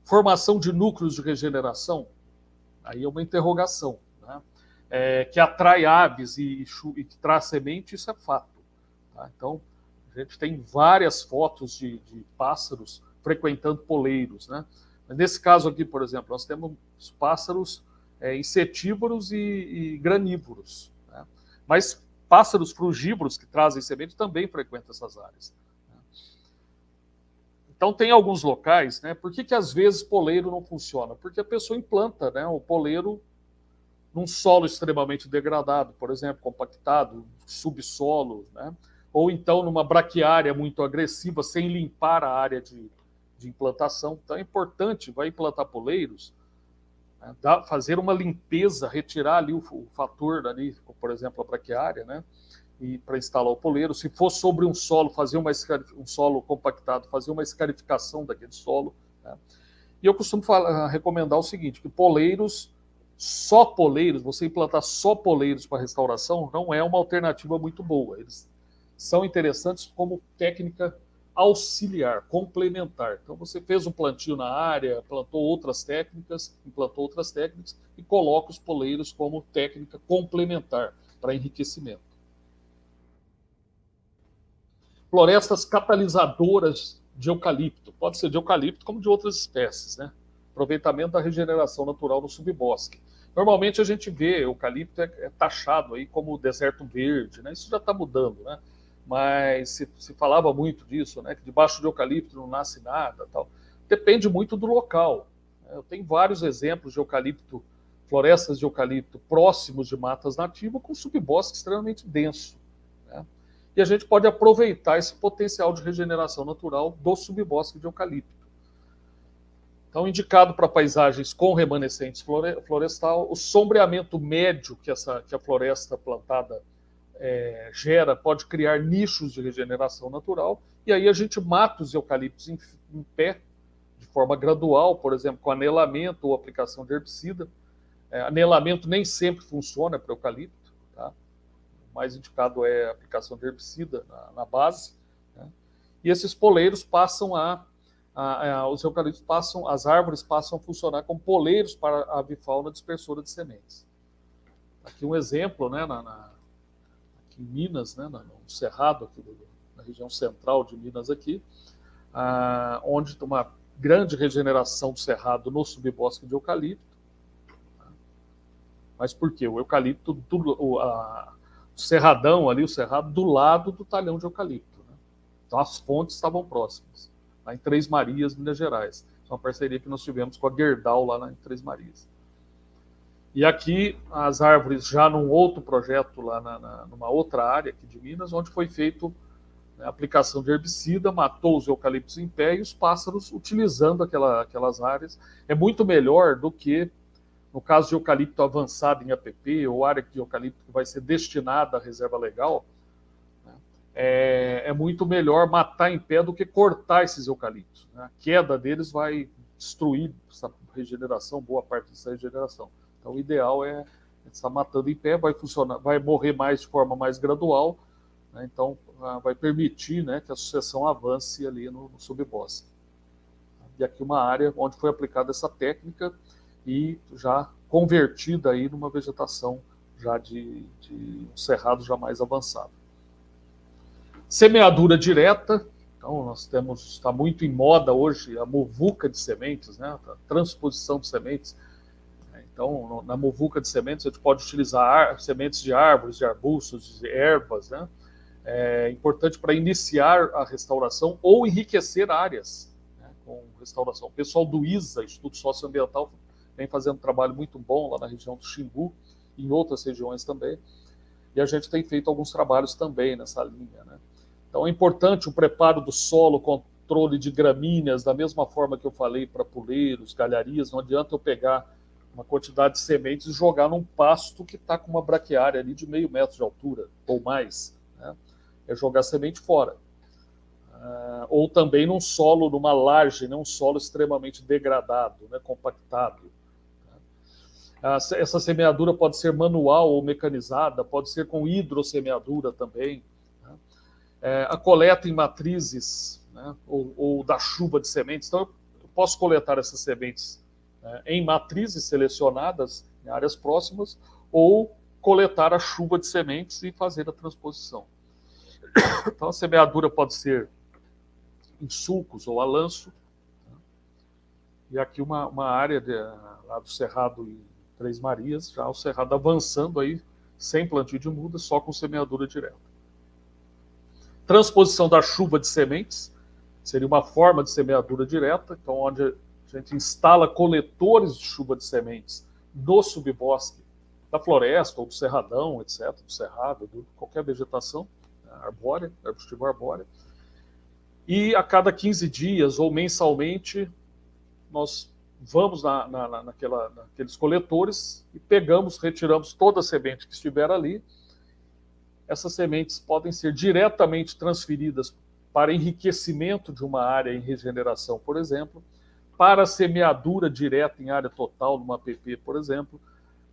formação de núcleos de regeneração. Aí é uma interrogação. Né? Que atrai aves e que traz semente, isso é fato. Tá? Então, a gente tem várias fotos de pássaros frequentando poleiros. Né? Mas nesse caso aqui, por exemplo, nós temos pássaros insetívoros e granívoros. Né? Mas pássaros frugívoros que trazem semente também frequentam essas áreas. Né? Então tem alguns locais, né? Por que às vezes poleiro não funciona? Porque a pessoa implanta, né, o poleiro num solo extremamente degradado, por exemplo, compactado, subsolo, né? Ou então numa braquiária muito agressiva, sem limpar a área de implantação. Então é importante, vai implantar poleiros, né, fazer uma limpeza, retirar ali o fator, ali, por exemplo, a braquiária, né, e para instalar o poleiro. Se for sobre um solo, fazer um solo compactado, fazer uma escarificação daquele solo. Né. E eu costumo recomendar o seguinte, que poleiros, você implantar só poleiros para restauração não é uma alternativa muito boa. Eles são interessantes como técnica auxiliar, complementar. Então você fez um plantio na área, implantou outras técnicas e coloca os poleiros como técnica complementar para enriquecimento. Florestas catalisadoras de eucalipto. Pode ser de eucalipto como de outras espécies, né? Aproveitamento da regeneração natural no subbosque. Normalmente a gente vê eucalipto taxado aí como deserto verde, né? Isso já está mudando, né? Mas se falava muito disso, né? Que debaixo de eucalipto não nasce nada, tal. Depende muito do local. Eu tenho vários exemplos de eucalipto, florestas de eucalipto próximos de matas nativas com subbosque extremamente denso. Né? E a gente pode aproveitar esse potencial de regeneração natural do subbosque de eucalipto. Então, indicado para paisagens com remanescentes florestal, o sombreamento médio que a floresta plantada gera pode criar nichos de regeneração natural, e aí a gente mata os eucaliptos em pé, de forma gradual, por exemplo, com anelamento ou aplicação de herbicida. Anelamento nem sempre funciona para eucalipto, tá? O mais indicado é a aplicação de herbicida na base. Né? E esses poleiros passam os eucaliptos as árvores passam a funcionar como poleiros para a avifauna dispersora de sementes. Aqui um exemplo, né, aqui em Minas, né, no Cerrado, aqui na região central de Minas, aqui, onde tem uma grande regeneração do cerrado no subbosque de eucalipto. Mas por quê? O eucalipto, o cerradão ali, o cerrado do lado do talhão de eucalipto. Né? Então as fontes estavam próximas, lá em Três Marias, Minas Gerais. É uma parceria que nós tivemos com a Gerdau lá em Três Marias. E aqui as árvores já num outro projeto lá numa outra área aqui de Minas, onde foi feito a aplicação de herbicida, matou os eucaliptos em pé e os pássaros utilizando aquelas áreas. É muito melhor do que, no caso de eucalipto avançado em APP, ou área de eucalipto que vai ser destinada à reserva legal, né, é muito melhor matar em pé do que cortar esses eucaliptos. Né? A queda deles vai destruir essa regeneração, boa parte dessa regeneração. Então, o ideal é estar matando em pé, vai morrer de forma mais gradual, né? Então vai permitir, né, que a sucessão avance ali no subbosque. E aqui uma área onde foi aplicada essa técnica e já convertida aí numa vegetação já de um cerrado já mais avançado. Semeadura direta, Então, está muito em moda hoje a muvuca de sementes, né? A transposição de sementes. Então, na muvuca de sementes, a gente pode utilizar sementes de árvores, de arbustos, de ervas, né? É importante para iniciar a restauração ou enriquecer áreas, né, com restauração. O pessoal do ISA, Instituto Socioambiental, vem fazendo um trabalho muito bom lá na região do Xingu, e em outras regiões também, e a gente tem feito alguns trabalhos também nessa linha, né? Então é importante o preparo do solo, controle de gramíneas, da mesma forma que eu falei para puleiros, galharias. Não adianta eu pegar uma quantidade de sementes e jogar num pasto que está com uma braquiária ali de 0,5 metro de altura ou mais, né? É jogar semente fora. Ou também num solo, numa laje, né? Um solo extremamente degradado, né? Compactado. Essa semeadura pode ser manual ou mecanizada, pode ser com hidrossemeadura também, né? A coleta em matrizes, né? ou da chuva de sementes. Então, eu posso coletar essas sementes em matrizes selecionadas em áreas próximas, ou coletar a chuva de sementes e fazer a transposição. Então, a semeadura pode ser em sulcos ou a lanço. E aqui uma área lá do Cerrado em Três Marias, já o Cerrado avançando aí, sem plantio de mudas, só com semeadura direta. Transposição da chuva de sementes seria uma forma de semeadura direta, então onde a gente instala coletores de chuva de sementes no subbosque da floresta ou do cerradão, etc., do cerrado, de qualquer vegetação arbórea, arbustiva arbórea. E a cada 15 dias ou mensalmente, nós vamos naqueles coletores e retiramos toda a semente que estiver ali. Essas sementes podem ser diretamente transferidas para enriquecimento de uma área em regeneração, por exemplo, para semeadura direta em área total, numa APP, por exemplo.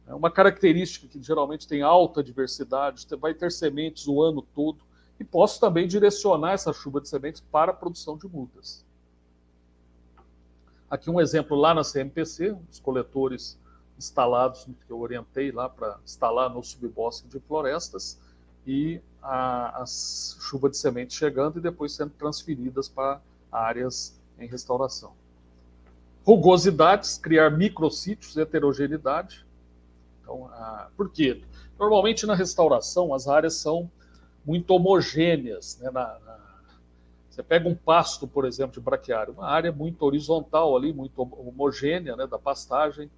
É uma característica que geralmente tem alta diversidade, vai ter sementes o ano todo, e posso também direcionar essa chuva de sementes para a produção de mudas. Aqui um exemplo lá na CMPC, os coletores instalados, que eu orientei lá para instalar no subbosque de florestas, e a chuva de sementes chegando e depois sendo transferidas para áreas em restauração. Rugosidades, criar microsítios, heterogeneidade. Então, por quê? Normalmente na restauração as áreas são muito homogêneas, né? Você pega um pasto, por exemplo, de braquiário, uma área muito horizontal ali, muito homogênea, né, da pastagem,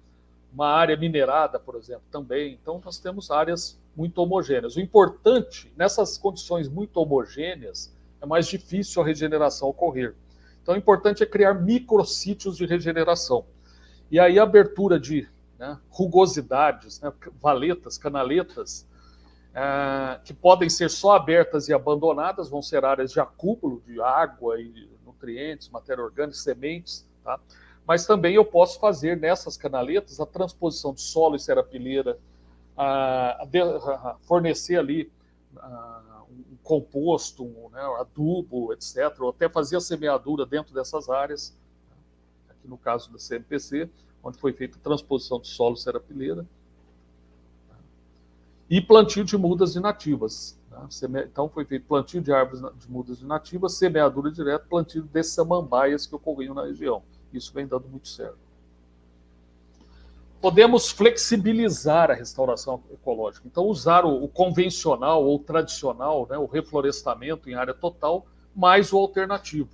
uma área minerada, por exemplo, também. Então, nós temos áreas muito homogêneas. O importante, nessas condições muito homogêneas, é mais difícil a regeneração ocorrer. Então, o importante é criar microsítios de regeneração. E aí a abertura de rugosidades, né, valetas, canaletas, que podem ser só abertas e abandonadas, vão ser áreas de acúmulo de água e nutrientes, matéria orgânica, sementes, tá? Mas também eu posso fazer nessas canaletas a transposição de solo e serapileira, fornecer ali um composto, adubo, etc., ou até fazer a semeadura dentro dessas áreas, aqui no caso da CMPC, onde foi feita a transposição de solo e serapileira, e plantio de mudas inativas. Então foi feito plantio de árvores de mudas inativas, semeadura direta, plantio de samambaias que ocorriam na região. Isso vem dando muito certo. Podemos flexibilizar a restauração ecológica. Então, usar o convencional ou tradicional, né, o reflorestamento em área total, mais o alternativo,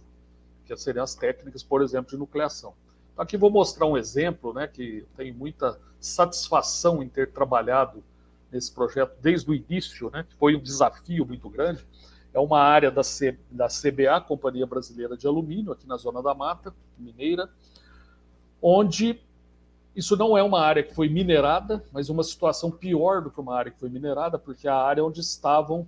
que seriam as técnicas, por exemplo, de nucleação. Então, aqui vou mostrar um exemplo, né, que tenho muita satisfação em ter trabalhado nesse projeto desde o início, né, que foi um desafio muito grande. É uma área da CBA, Companhia Brasileira de Alumínio, aqui na Zona da Mata Mineira, onde isso não é uma área que foi minerada, mas uma situação pior do que uma área que foi minerada, porque é a área onde estavam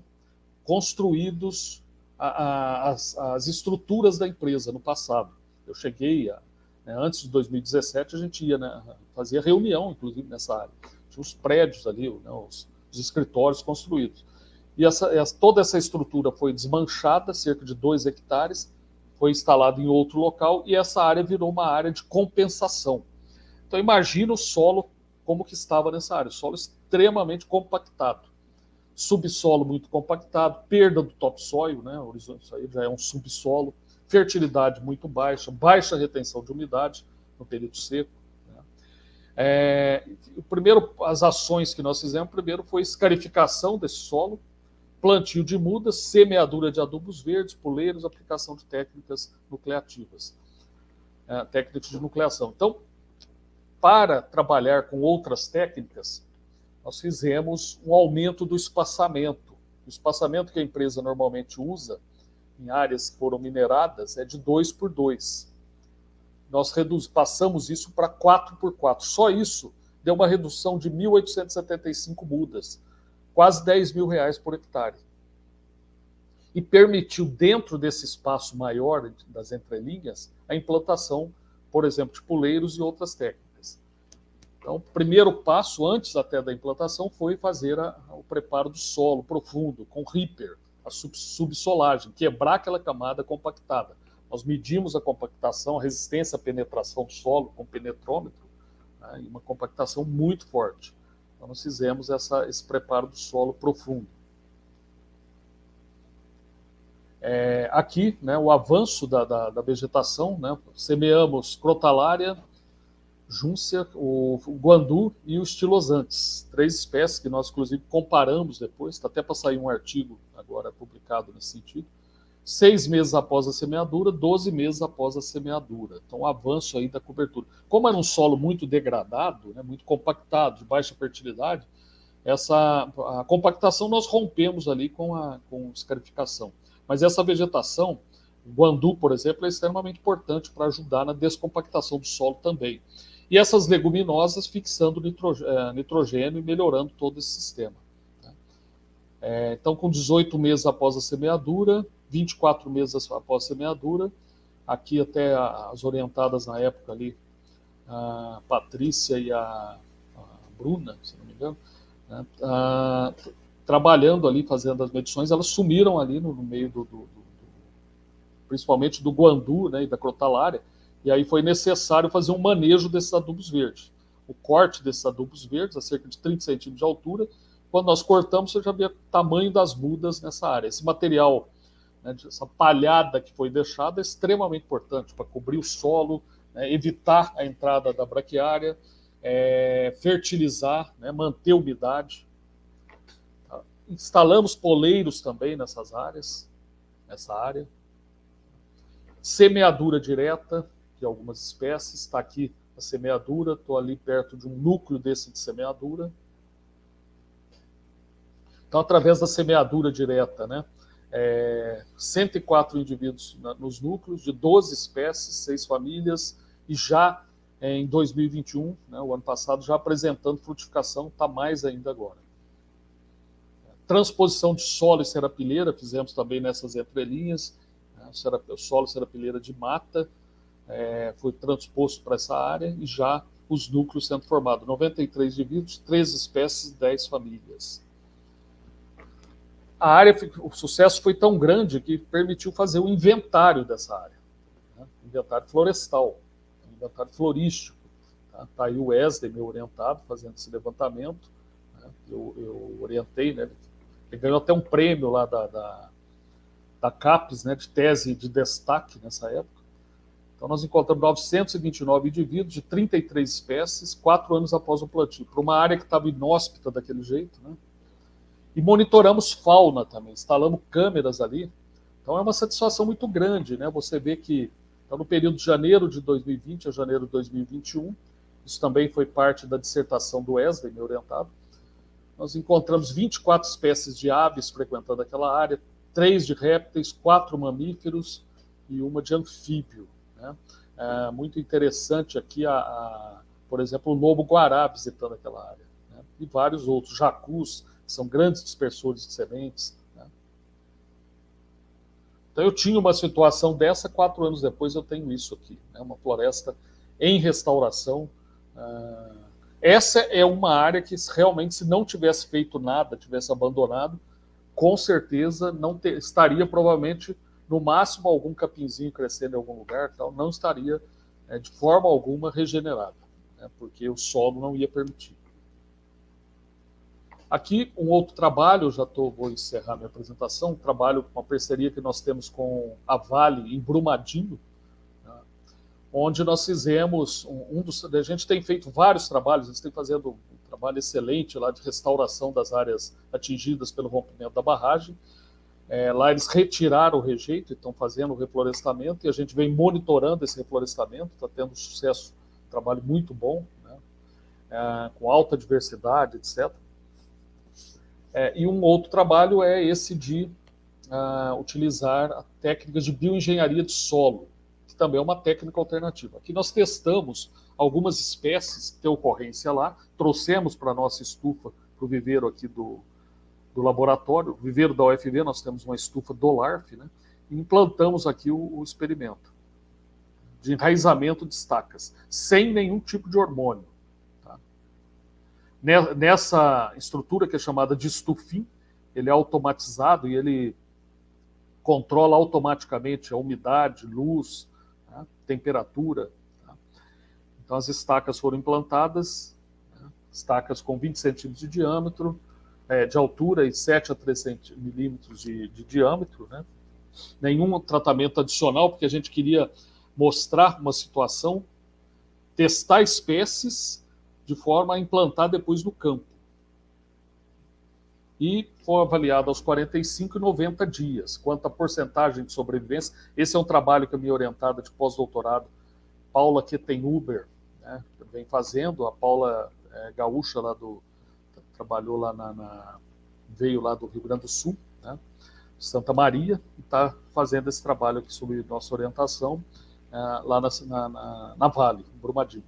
construídos as estruturas da empresa no passado. Eu cheguei, antes de 2017, a gente ia, fazia reunião, inclusive, nessa área. Tinha os prédios ali, os escritórios construídos. E toda essa estrutura foi desmanchada, cerca de 2 hectares, foi instalada em outro local, e essa área virou uma área de compensação. Então imagina o solo como que estava nessa área, o solo extremamente compactado, subsolo muito compactado, perda do topsoil, né? Isso aí já é um subsolo, fertilidade muito baixa, baixa retenção de umidade no período seco. As ações que nós fizemos, primeiro foi escarificação desse solo, plantio de mudas, semeadura de adubos verdes, poleiros, aplicação de técnicas nucleativas, técnicas de nucleação. Então, para trabalhar com outras técnicas, nós fizemos um aumento do espaçamento. O espaçamento que a empresa normalmente usa em áreas que foram mineradas é de 2 por 2. Nós passamos isso para 4 por 4. Só isso deu uma redução de 1.875 mudas, quase R$10.000 por hectare. E permitiu, dentro desse espaço maior das entrelinhas, a implantação, por exemplo, de poleiros e outras técnicas. Então, o primeiro passo, antes até da implantação, foi fazer o preparo do solo profundo, com Reaper, a subsolagem, quebrar aquela camada compactada. Nós medimos a compactação, a resistência à penetração do solo com penetrômetro, né, e uma compactação muito forte. Então, nós fizemos esse preparo do solo profundo. Aqui, né, o avanço da vegetação, né, semeamos crotalária, Júncia, o guandu e o estilosantes, 3 espécies que nós, inclusive, comparamos depois, está até para sair um artigo agora publicado nesse sentido. 6 meses após a semeadura, 12 meses após a semeadura. Então, o avanço aí da cobertura. Como era um solo muito degradado, né, muito compactado, de baixa fertilidade, a compactação nós rompemos ali com escarificação. Mas essa vegetação, o guandu, por exemplo, é extremamente importante para ajudar na descompactação do solo também. E essas leguminosas fixando nitrogênio e melhorando todo esse sistema. Então, com 18 meses após a semeadura, 24 meses após a semeadura, aqui até as orientadas na época ali, a Patrícia e a Bruna, se não me engano, né, trabalhando ali, fazendo as medições, elas sumiram ali no meio principalmente do guandu, né, e da crotalária, e aí foi necessário fazer um manejo desses adubos verdes. O corte desses adubos verdes, a cerca de 30 centímetros de altura, quando nós cortamos, você já vê o tamanho das mudas nessa área. Esse material, né, essa palhada que foi deixada, é extremamente importante para cobrir o solo, né, evitar a entrada da braquiária, fertilizar, né, manter a umidade. Instalamos poleiros também nessa área. Semeadura direta de algumas espécies. Está aqui a semeadura, estou ali perto de um núcleo desse de semeadura. Então, através da semeadura direta, né, 104 indivíduos nos núcleos, de 12 espécies, 6 famílias, e já em 2021, né, o ano passado, já apresentando frutificação, está mais ainda agora. Transposição de solo e serapilheira, fizemos também nessas entrelinhas, né, o solo e serapilheira de mata, foi transposto para essa área, e já os núcleos sendo formados, 93 indivíduos, 13 espécies, 10 famílias. A área, o sucesso foi tão grande que permitiu fazer o inventário dessa área, né? Inventário florestal, inventário florístico. Tá aí o Wesley, meu orientado, fazendo esse levantamento, né? Eu orientei, né? Ele ganhou até um prêmio lá da CAPES, né? De tese de destaque nessa época. Então nós encontramos 929 indivíduos de 33 espécies, 4 anos após o plantio, para uma área que estava inóspita daquele jeito, né? E monitoramos fauna também, instalamos câmeras ali. Então é uma satisfação muito grande, né? Você vê que então, no período de janeiro de 2020 a janeiro de 2021, isso também foi parte da dissertação do Wesley, meu orientado, nós encontramos 24 espécies de aves frequentando aquela área, 3 de répteis, 4 mamíferos e uma de anfíbio, né? Muito interessante aqui, por exemplo, o lobo-guará visitando aquela área, né? E vários outros, jacus, que são grandes dispersores de sementes, né? Então eu tinha uma situação dessa, 4 anos depois eu tenho isso aqui, né? Uma floresta em restauração. Essa é uma área que realmente, se não tivesse feito nada, tivesse abandonado, com certeza não estaria provavelmente, no máximo, algum capinzinho crescendo em algum lugar, tal, não estaria de forma alguma regenerada, né? Porque o solo não ia permitir. Aqui, um outro trabalho, vou encerrar minha apresentação, um trabalho, uma parceria que nós temos com a Vale, em Brumadinho, né, onde nós fizemos, a gente tem feito vários trabalhos, eles têm fazendo um trabalho excelente lá de restauração das áreas atingidas pelo rompimento da barragem. Lá eles retiraram o rejeito e estão fazendo o reflorestamento, e a gente vem monitorando esse reflorestamento, está tendo sucesso, um trabalho muito bom, né, com alta diversidade, etc. E um outro trabalho é esse de utilizar técnicas de bioengenharia de solo, que também é uma técnica alternativa. Aqui nós testamos algumas espécies que têm ocorrência lá, trouxemos para a nossa estufa, para o viveiro aqui do laboratório, o viveiro da UFV, nós temos uma estufa do LARF, né, e implantamos aqui o experimento de enraizamento de estacas, sem nenhum tipo de hormônio. Nessa estrutura que é chamada de estufim, ele é automatizado e ele controla automaticamente a umidade, luz, né, temperatura. Tá? Então as estacas foram implantadas, né, estacas com 20 centímetros de diâmetro, de altura e 7 a 13 milímetros de diâmetro. Né? Nenhum tratamento adicional, porque a gente queria mostrar uma situação, testar espécies de forma a implantar depois no campo. E foi avaliado aos 45 e 90 dias, quanto à porcentagem de sobrevivência. Esse é um trabalho que a minha orientada de pós-doutorado, Paula Kettenhuber, né, vem fazendo. A Paula gaúcha, trabalhou lá veio lá do Rio Grande do Sul, né, Santa Maria, e está fazendo esse trabalho aqui sob nossa orientação, lá na Vale, em Brumadinho.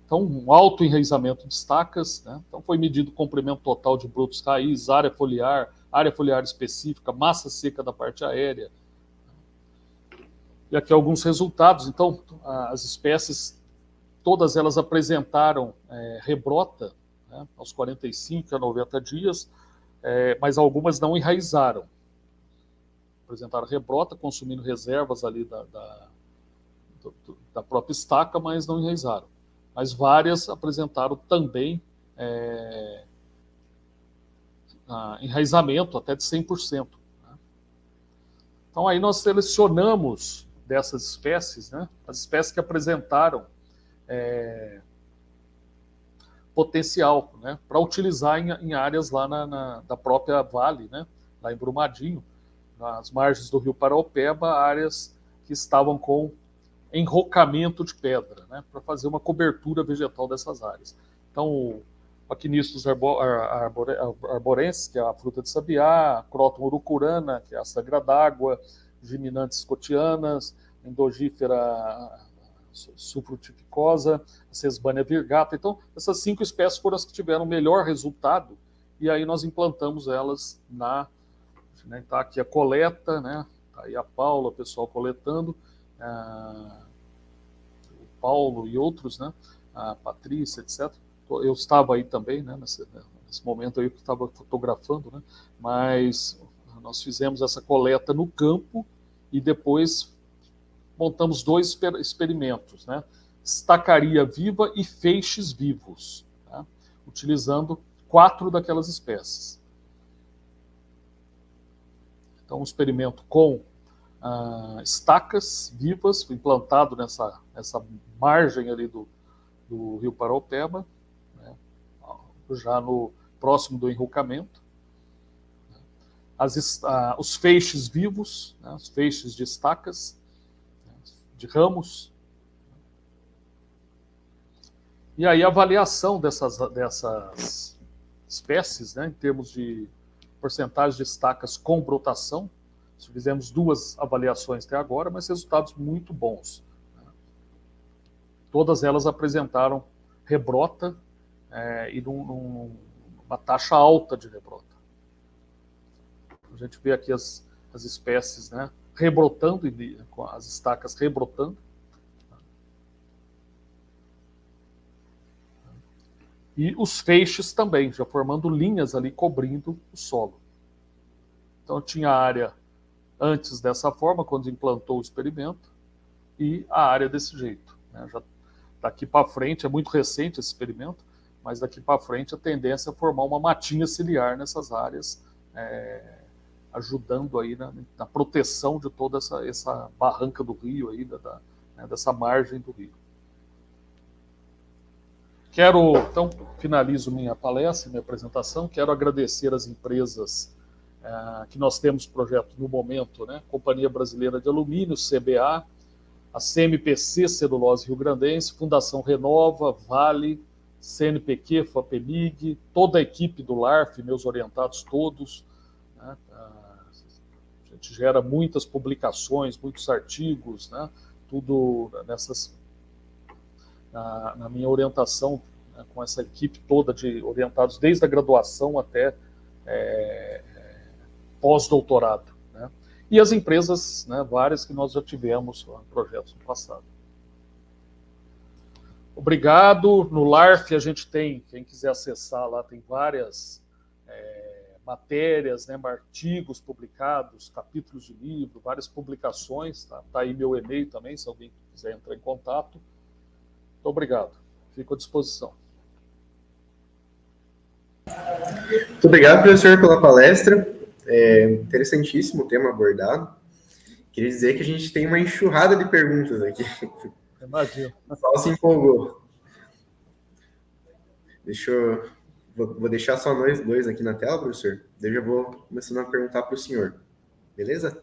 Então, um alto enraizamento de estacas, né? Então foi medido o comprimento total de brotos raiz, área foliar específica, massa seca da parte aérea. E aqui alguns resultados. Então, as espécies, todas elas apresentaram rebrota, né, aos 45 a 90 dias, mas algumas não enraizaram. Apresentaram rebrota, consumindo reservas ali da própria estaca, mas não enraizaram. Mas várias apresentaram também enraizamento até de 100%. Né? Então aí nós selecionamos dessas espécies, né, as espécies que apresentaram potencial, né, para utilizar em áreas lá da própria Vale, né, lá em Brumadinho, nas margens do rio Paraopeba, áreas que estavam com enrocamento de pedra, né, para fazer uma cobertura vegetal dessas áreas. Então, o Aquinistos arborensis, que é a fruta de sabiá, Croton urucurana, que é a sangra d'água, Geminantes scotianas, Endogífera subfrutificosa, Sesbania virgata. Então, essas 5 espécies foram as que tiveram o melhor resultado, e aí nós implantamos elas né, tá aqui a coleta, né, tá aí a Paula, o pessoal coletando, o Paulo e outros, né, a Patrícia, etc. Eu estava aí também, né, nesse momento aí que estava fotografando, né, mas nós fizemos essa coleta no campo e depois montamos 2 experimentos, né, estacaria viva e feixes vivos, tá, utilizando 4 daquelas espécies. Então, um experimento com estacas vivas, foi implantado nessa margem ali do rio Paraopeba, né, já próximo do enrocamento. Os feixes vivos, né, os feixes de estacas, né, de ramos. E aí a avaliação dessas espécies, né, em termos de porcentagem de estacas com brotação. Fizemos 2 avaliações até agora, mas resultados muito bons. Todas elas apresentaram rebrota e uma taxa alta de rebrota. A gente vê aqui as espécies, né, rebrotando, com as estacas rebrotando. E os feixes também, já formando linhas ali, cobrindo o solo. Então tinha a área antes dessa forma, quando implantou o experimento, e a área desse jeito. Né? Já daqui para frente, é muito recente esse experimento, mas daqui para frente a tendência é formar uma matinha ciliar nessas áreas, ajudando aí na proteção de toda essa barranca do rio, aí, dessa margem do rio. Então, finalizo minha palestra, minha apresentação. Quero agradecer as empresas que nós temos projeto no momento, né? Companhia Brasileira de Alumínio, CBA, a CMPC Celulose Rio Grandense, Fundação Renova, Vale, CNPq, FAPEMIG, toda a equipe do LARF, meus orientados todos, né? A gente gera muitas publicações, muitos artigos, né? Tudo na minha orientação, né? Com essa equipe toda de orientados, desde a graduação até pós-doutorado, né? E as empresas, né, várias que nós já tivemos projetos no passado. Obrigado. No LARF a gente tem, quem quiser acessar lá, tem várias matérias, né, artigos publicados, capítulos de livro, várias publicações. Tá aí meu e-mail também, se alguém quiser entrar em contato. Muito obrigado. Fico à disposição. Muito obrigado, professor, pela palestra. Interessantíssimo o tema abordado. Queria dizer que a gente tem uma enxurrada de perguntas aqui. Imagino. O pessoal se empolgou. Vou deixar só nós dois aqui na tela, professor. Daí eu já vou começando a perguntar para o senhor. Beleza?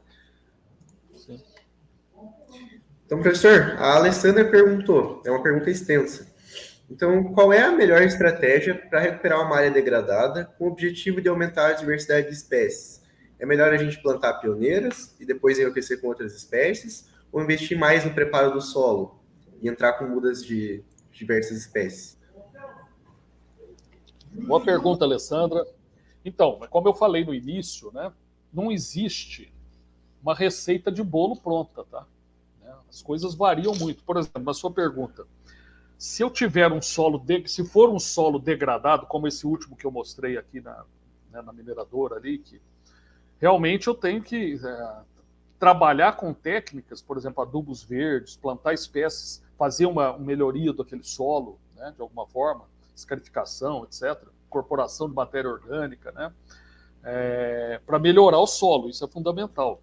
Sim. Então, professor, a Alessandra perguntou, é uma pergunta extensa. Então, qual é a melhor estratégia para recuperar uma área degradada com o objetivo de aumentar a diversidade de espécies? É melhor a gente plantar pioneiras e depois enriquecer com outras espécies, ou investir mais no preparo do solo e entrar com mudas de diversas espécies? Boa pergunta, Alessandra. Então, como eu falei no início, né, não existe uma receita de bolo pronta, tá? As coisas variam muito. Por exemplo, na sua pergunta, se eu tiver se for um solo degradado, como esse último que eu mostrei aqui na mineradora ali, que realmente eu tenho que trabalhar com técnicas, por exemplo, adubos verdes, plantar espécies, fazer uma melhoria daquele solo, né, de alguma forma, escarificação, etc., incorporação de matéria orgânica, né, para melhorar o solo, isso é fundamental.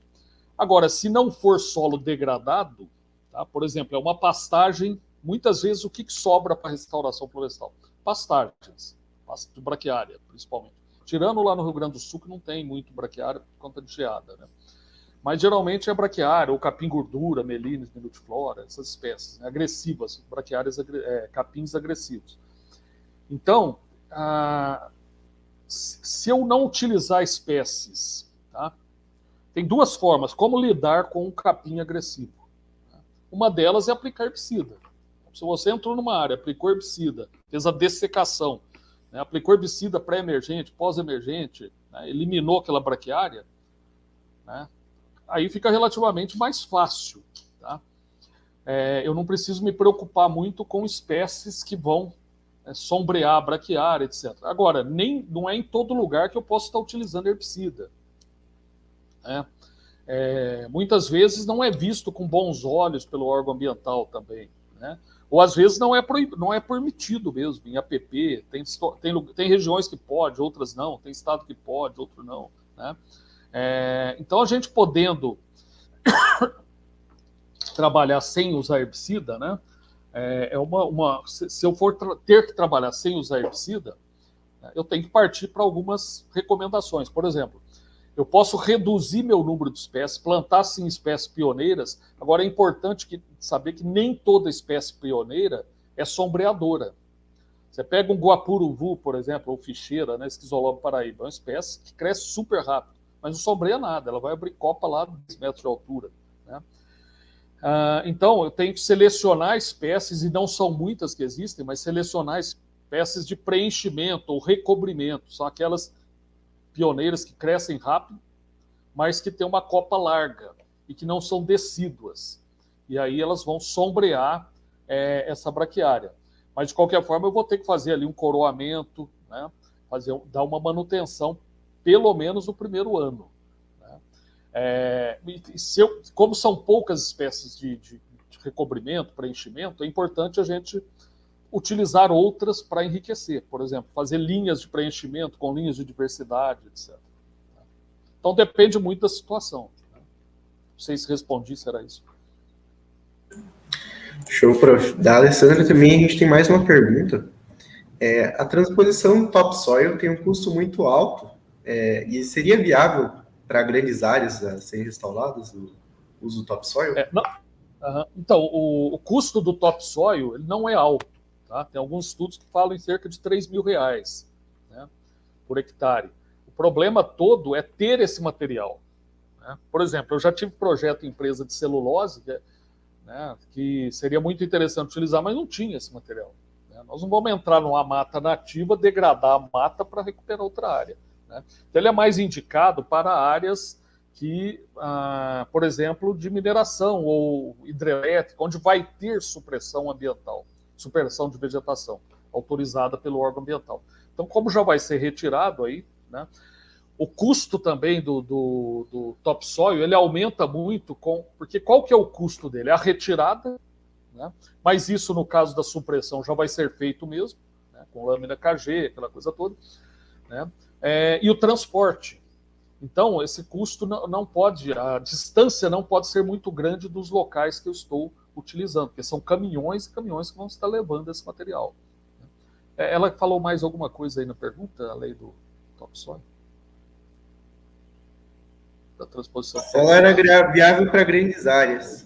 Agora, se não for solo degradado, tá, por exemplo, é uma pastagem, muitas vezes o que sobra para restauração florestal? Pastagens, de braquiária, principalmente. Tirando lá no Rio Grande do Sul, que não tem muito braquiária por conta de geada, né? Mas geralmente é braquiária, ou capim-gordura, melines, minutiflora, essas espécies, né, agressivas, braquiárias, capins agressivos. Então, se eu não utilizar espécies, tá, tem duas formas como lidar com um capim agressivo. Uma delas é aplicar herbicida. Se você entrou numa área, aplicou herbicida, fez a dessecação, né, aplicou herbicida pré-emergente, pós-emergente, né, eliminou aquela braquiária, né, aí fica relativamente mais fácil. Tá? Eu não preciso me preocupar muito com espécies que vão sombrear a braquiária, etc. Agora, não é em todo lugar que eu posso estar utilizando herbicida. Né? Muitas vezes não é visto com bons olhos pelo órgão ambiental também, né? Ou às vezes não é permitido mesmo, em APP, tem regiões que pode, outras não, tem estado que pode, outro não, né? Então a gente podendo trabalhar sem usar herbicida, né? Se eu for ter que trabalhar sem usar herbicida, eu tenho que partir para algumas recomendações. Por exemplo, eu posso reduzir meu número de espécies, plantar sim espécies pioneiras. Agora é importante saber que nem toda espécie pioneira é sombreadora. Você pega um guapuruvu, por exemplo, ou ficheira, né, esquizolobo paraíba, é uma espécie que cresce super rápido, mas não sombreia nada, ela vai abrir copa lá de 10 metros de altura. Né? Então, eu tenho que selecionar espécies, e não são muitas que existem, mas selecionar espécies de preenchimento ou recobrimento. São aquelas pioneiras que crescem rápido, mas que têm uma copa larga e que não são decíduas. E aí elas vão sombrear essa braquiária. Mas, de qualquer forma, eu vou ter que fazer ali um coroamento, né? Dar uma manutenção, pelo menos no primeiro ano. Né? Como são poucas espécies de recobrimento, preenchimento, é importante a gente utilizar outras para enriquecer, por exemplo, fazer linhas de preenchimento com linhas de diversidade, etc. Então depende muito da situação. Não sei se respondi, será isso. Show, prof. Da Alessandra também a gente tem mais uma pergunta. A transposição do topsoil tem um custo muito alto e seria viável para grandes áreas a serem restauradas o uso do topsoil? Então, o custo do topsoil ele não é alto. Tá? Tem alguns estudos que falam em cerca de R$3.000, né, por hectare. O problema todo é ter esse material. Né? Por exemplo, eu já tive projeto em empresa de celulose, que seria muito interessante utilizar, mas não tinha esse material. Né? Nós não vamos entrar numa mata nativa, degradar a mata para recuperar outra área. Né? Então, ele é mais indicado para áreas que, por exemplo, de mineração ou hidrelétrica, onde vai ter supressão ambiental, supressão de vegetação, autorizada pelo órgão ambiental. Então, como já vai ser retirado aí, né, o custo também do topsoil, ele aumenta muito, porque qual que é o custo dele? É a retirada, né, mas isso, no caso da supressão, já vai ser feito mesmo, né, com lâmina KG, aquela coisa toda, né, e o transporte. Então, esse custo não pode, a distância não pode ser muito grande dos locais que eu estou utilizando, porque são caminhões e caminhões que vão estar levando esse material. Ela falou mais alguma coisa aí na pergunta, além do topsoil? Da transposição. Ela era viável para grandes áreas.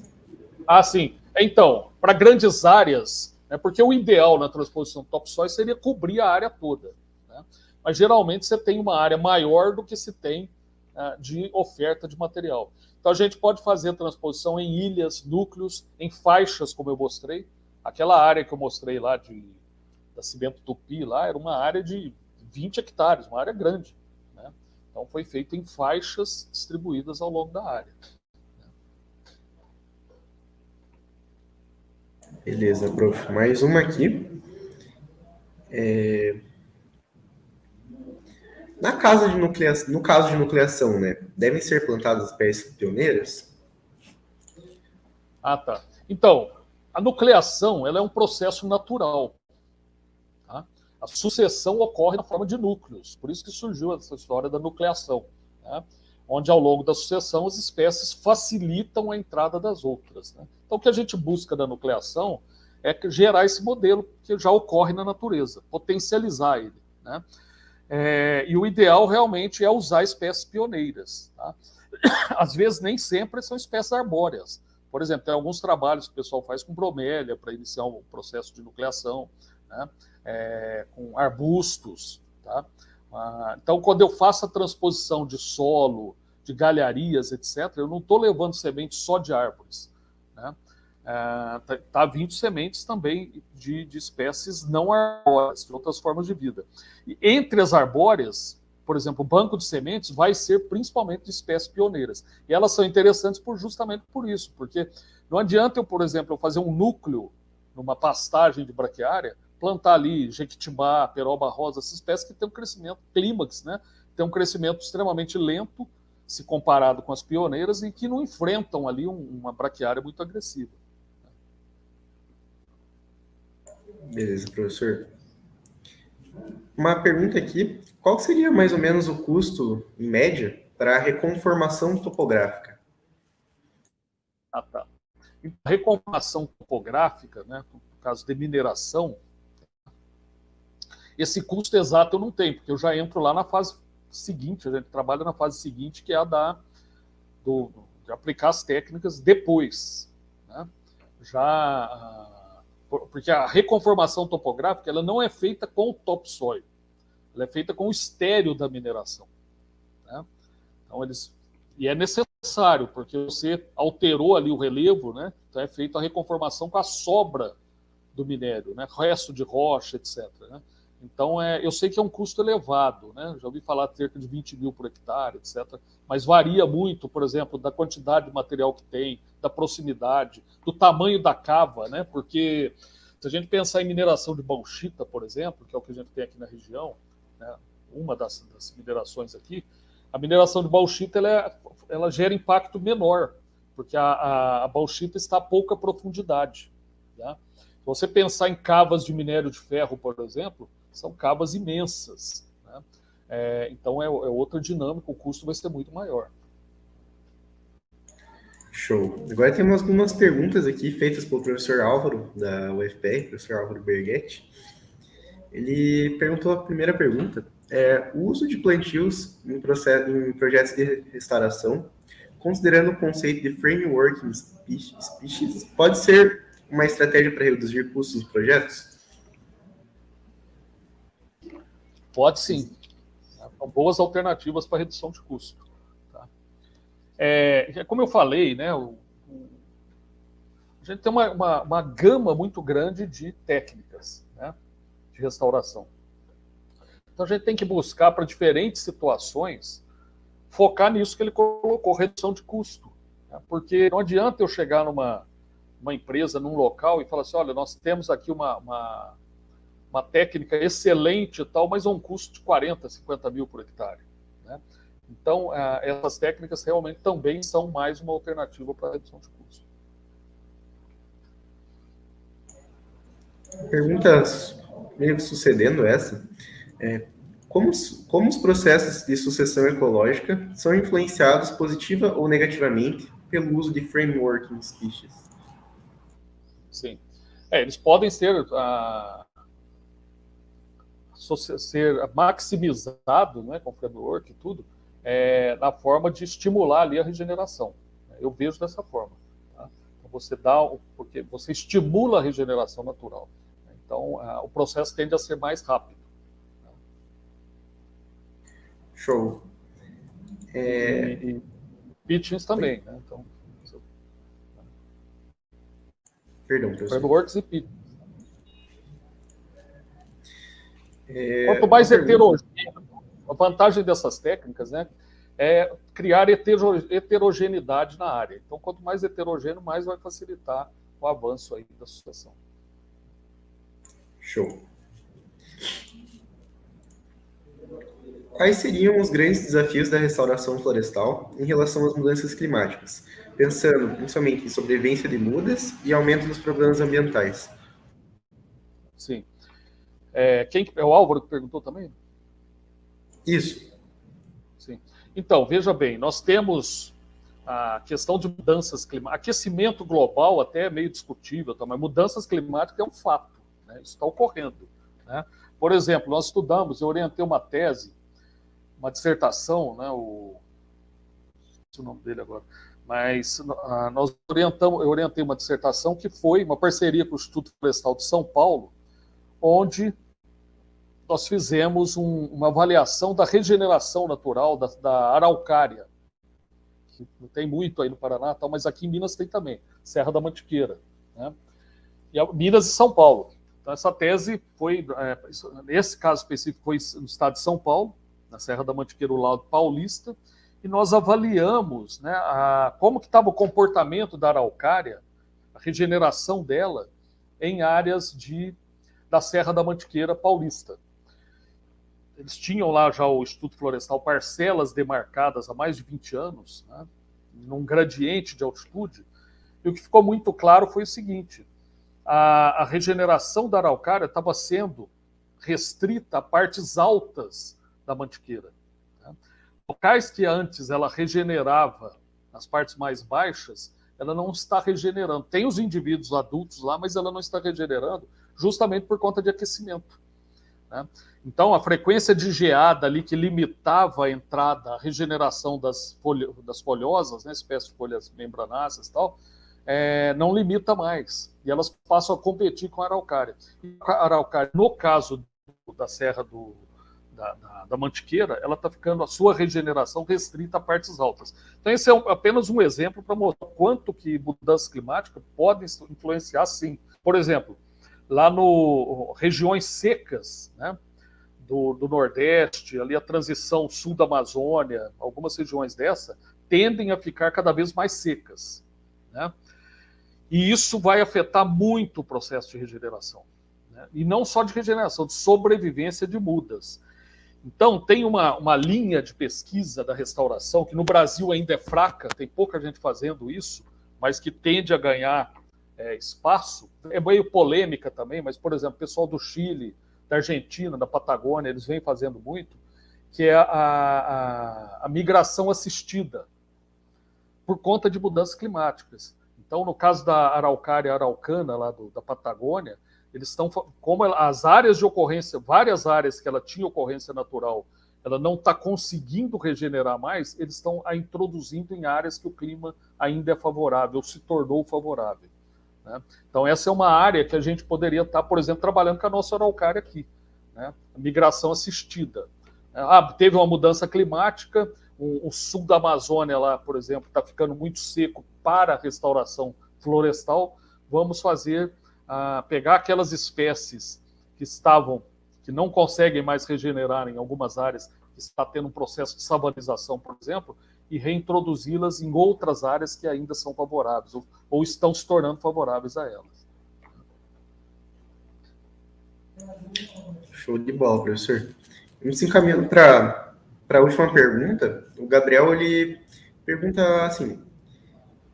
Sim. Então, para grandes áreas, porque o ideal na transposição do topsoil seria cobrir a área toda. Né? Mas, geralmente, você tem uma área maior do que se tem de oferta de material. Então, a gente pode fazer a transposição em ilhas, núcleos, em faixas, como eu mostrei. Aquela área que eu mostrei lá da Cimento Tupi, lá, era uma área de 20 hectares, uma área grande. Né? Então, foi feito em faixas distribuídas ao longo da área. Beleza, prof. Mais uma aqui. No caso de nucleação, né, devem ser plantadas espécies pioneiras? Tá. Então, a nucleação ela é um processo natural. Tá? A sucessão ocorre na forma de núcleos. Por isso que surgiu essa história da nucleação, né? Onde, ao longo da sucessão, as espécies facilitam a entrada das outras. Né? Então, o que a gente busca da nucleação é gerar esse modelo que já ocorre na natureza, potencializar ele. Né? E o ideal realmente é usar espécies pioneiras. Tá? Às vezes, nem sempre são espécies arbóreas. Por exemplo, tem alguns trabalhos que o pessoal faz com bromélia para iniciar um processo de nucleação, né? Com arbustos. Tá? Então, quando eu faço a transposição de solo, de galharias, etc., eu não estou levando sementes só de árvores. Né? Tá vindo sementes também de espécies não arbóreas, de outras formas de vida. E entre as arbóreas, por exemplo, o banco de sementes vai ser principalmente de espécies pioneiras. E elas são interessantes justamente por isso, porque não adianta eu, por exemplo, fazer um núcleo numa pastagem de braquiária, plantar ali jequitibá, peroba rosa, essas espécies que têm um crescimento clímax, né? Tem um crescimento extremamente lento, se comparado com as pioneiras, e que não enfrentam ali uma braquiária muito agressiva. Beleza, professor. Uma pergunta aqui: qual seria mais ou menos o custo, em média, para a reconformação topográfica? Tá. A reconformação topográfica, né, no caso de mineração, esse custo exato eu não tenho, porque eu já entro lá na fase seguinte, a gente trabalha na fase seguinte, que é a de aplicar as técnicas depois. Né? Porque a reconformação topográfica ela não é feita com o topsoil, ela é feita com o estéreo da mineração. Né? Então, e é necessário, porque você alterou ali o relevo, né? Então é feita a reconformação com a sobra do minério, né? Resto de rocha, etc. Né? Então, eu sei que é um custo elevado, né? Já ouvi falar de cerca de 20 mil por hectare, etc. Mas varia muito, por exemplo, da quantidade de material que tem, da proximidade, do tamanho da cava, né? Porque se a gente pensar em mineração de bauxita, por exemplo, que é o que a gente tem aqui na região, né? Uma das minerações aqui, a mineração de bauxita ela gera impacto menor, porque a bauxita está a pouca profundidade. Tá? Se você pensar em cavas de minério de ferro, por exemplo, são cavas imensas, né? Então é outra dinâmica, o custo vai ser muito maior. Show. Agora temos algumas perguntas aqui feitas pelo professor Álvaro, da UFPR, professor Álvaro Berghetti. Ele perguntou a primeira pergunta, o uso de plantios em projetos de restauração, considerando o conceito de framework species, pode ser uma estratégia para reduzir custos dos projetos? Pode sim. São boas alternativas para redução de custo. Tá? Como eu falei, né, a gente tem uma gama muito grande de técnicas, né, de restauração. Então a gente tem que buscar para diferentes situações focar nisso que ele colocou, redução de custo. Né? Porque não adianta eu chegar numa empresa, num local e falar assim, olha, nós temos aqui uma técnica excelente e tal, mas a um custo de 40, 50 mil por hectare. Né? Então, essas técnicas realmente também são mais uma alternativa para a redução de custo. Perguntas meio que sucedendo essa. Como os processos de sucessão ecológica são influenciados positiva ou negativamente pelo uso de framework species? Sim. Eles podem ser maximizado, né, com framework e tudo, na forma de estimular ali a regeneração. Eu vejo dessa forma. Tá? Então porque você estimula a regeneração natural. Então, o processo tende a ser mais rápido. Show. E pitchings também, né? Então, perdão, professor. Frameworks e pitchings. Quanto mais heterogêneo, a vantagem dessas técnicas, né, é criar heterogeneidade na área. Então, quanto mais heterogêneo, mais vai facilitar o avanço aí da sucessão. Show. Quais seriam os grandes desafios da restauração florestal em relação às mudanças climáticas, pensando principalmente em sobrevivência de mudas e aumento dos problemas ambientais? Sim. É o Álvaro que perguntou também? Isso. Sim. Então, veja bem, nós temos a questão de mudanças climáticas. Aquecimento global até é meio discutível, tá? Mas mudanças climáticas é um fato, né? Isso está ocorrendo. Né? Por exemplo, nós estudamos, eu orientei uma tese, uma dissertação, né? Não sei o nome dele agora, mas eu orientei uma dissertação que foi uma parceria com o Instituto Florestal de São Paulo, onde nós fizemos uma avaliação da regeneração natural da araucária, que não tem muito aí no Paraná, tal, mas aqui em Minas tem também, Serra da Mantiqueira, né? Minas e São Paulo. Então, essa tese foi, nesse caso específico, foi no estado de São Paulo, na Serra da Mantiqueira, o lado paulista, e nós avaliamos, né, como que estava o comportamento da araucária, a regeneração dela, em áreas da Serra da Mantiqueira paulista. Eles tinham lá já o Instituto Florestal parcelas demarcadas há mais de 20 anos, né, num gradiente de altitude, e o que ficou muito claro foi o seguinte: a regeneração da araucária estava sendo restrita a partes altas da mantiqueira. Né? Locais que antes ela regenerava nas partes mais baixas, ela não está regenerando. Tem os indivíduos adultos lá, mas ela não está regenerando justamente por conta de aquecimento. Né? Então, a frequência de geada ali que limitava a entrada, a regeneração das folhosas, né, espécies de folhas membranáceas e tal, não limita mais. E elas passam a competir com a araucária. E a araucária, no caso da Serra da Mantiqueira, ela está ficando a sua regeneração restrita a partes altas. Então, esse é apenas um exemplo para mostrar quanto que mudanças climáticas podem influenciar, sim. Por exemplo, lá regiões secas, né, do Nordeste, ali a transição sul da Amazônia, algumas regiões dessa, tendem a ficar cada vez mais secas. Né? E isso vai afetar muito o processo de regeneração. Né? E não só de regeneração, de sobrevivência de mudas. Então, tem uma linha de pesquisa da restauração, que no Brasil ainda é fraca, tem pouca gente fazendo isso, mas que tende a ganhar espaço, é meio polêmica também, mas, por exemplo, o pessoal do Chile, da Argentina, da Patagônia, eles vêm fazendo muito, que é a migração assistida, por conta de mudanças climáticas. Então, no caso da araucária araucana, lá da Patagônia, eles estão, como as áreas de ocorrência, várias áreas que ela tinha ocorrência natural, ela não está conseguindo regenerar mais, eles estão a introduzindo em áreas que o clima ainda é favorável, se tornou favorável. Né? Então, essa é uma área que a gente poderia estar, por exemplo, trabalhando com a nossa araucária aqui, né? A migração assistida. Teve uma mudança climática, o sul da Amazônia lá, por exemplo, está ficando muito seco para a restauração florestal. Vamos pegar aquelas espécies que não conseguem mais regenerar em algumas áreas, que está tendo um processo de savanização, por exemplo, e reintroduzi-las em outras áreas que ainda são favoráveis, ou estão se tornando favoráveis a elas. Show de bola, professor. Vamos se encaminhando para a última pergunta. O Gabriel, ele pergunta assim,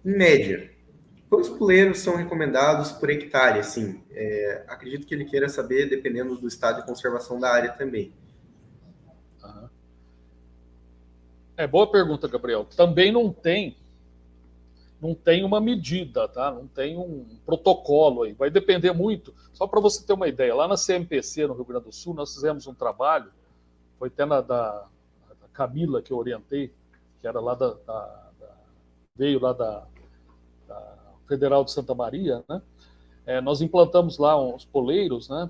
em média, quantos puleiros são recomendados por hectare? Assim, acredito que ele queira saber, dependendo do estado de conservação da área também. Boa pergunta, Gabriel. Também não tem uma medida, tá? Não tem um protocolo aí. Vai depender muito. Só para você ter uma ideia, lá na CMPC, no Rio Grande do Sul, nós fizemos um trabalho, foi até da Camila que eu orientei, que era lá veio lá da Federal de Santa Maria, né? Nós implantamos lá uns poleiros, né?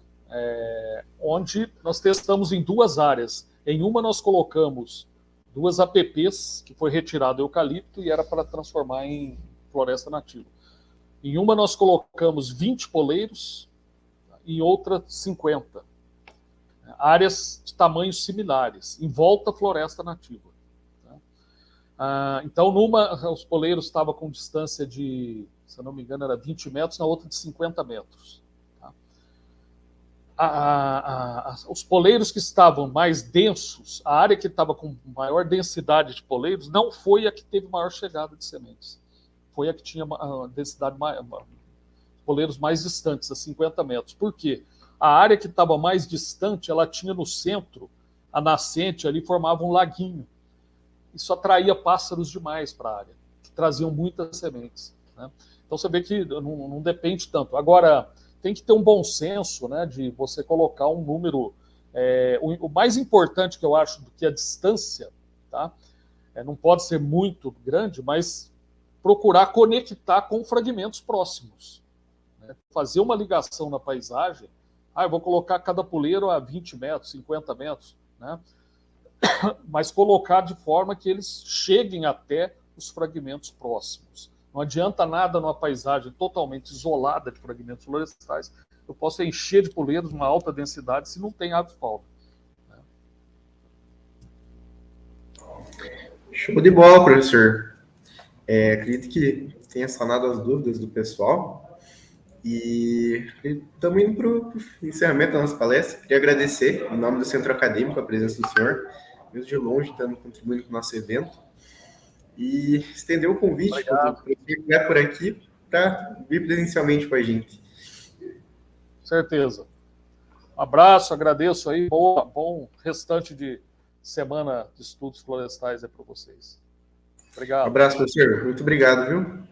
Onde nós testamos em 2 áreas. Em uma nós colocamos 2 APPs, que foi retirado eucalipto e era para transformar em floresta nativa. Em uma nós colocamos 20 poleiros, em outra 50. Áreas de tamanhos similares, em volta à floresta nativa. Então, numa, os poleiros estavam com distância de, se eu não me engano, era 20 metros, na outra de 50 metros. Os poleiros que estavam mais densos, a área que estava com maior densidade de poleiros, não foi a que teve maior chegada de sementes. Foi a que tinha a densidade poleiros mais distantes, a 50 metros. Por quê? A área que estava mais distante, ela tinha no centro, a nascente ali formava um laguinho. Isso atraía pássaros demais para a área, que traziam muitas sementes. Né? Então você vê que não depende tanto. Agora, tem que ter um bom senso, né, de você colocar um número. O mais importante que eu acho do que a distância, tá? Não pode ser muito grande, mas procurar conectar com fragmentos próximos. Né? Fazer uma ligação na paisagem. Eu vou colocar cada puleiro a 20 metros, 50 metros, né? Mas colocar de forma que eles cheguem até os fragmentos próximos. Não adianta nada numa paisagem totalmente isolada de fragmentos florestais. Eu posso encher de puleiros uma alta densidade se não tem avifauna. Show de bola, professor. Acredito que tenha sanado as dúvidas do pessoal. E estamos indo para o encerramento da nossa palestra. Queria agradecer, em nome do Centro Acadêmico, a presença do senhor, mesmo de longe, estando contribuindo com o nosso evento. E estender o convite para quem estiver por aqui para vir presencialmente com a gente. Certeza. Um abraço, agradeço aí. Bom restante de semana de estudos florestais para vocês. Obrigado. Um abraço, professor. Muito obrigado, viu?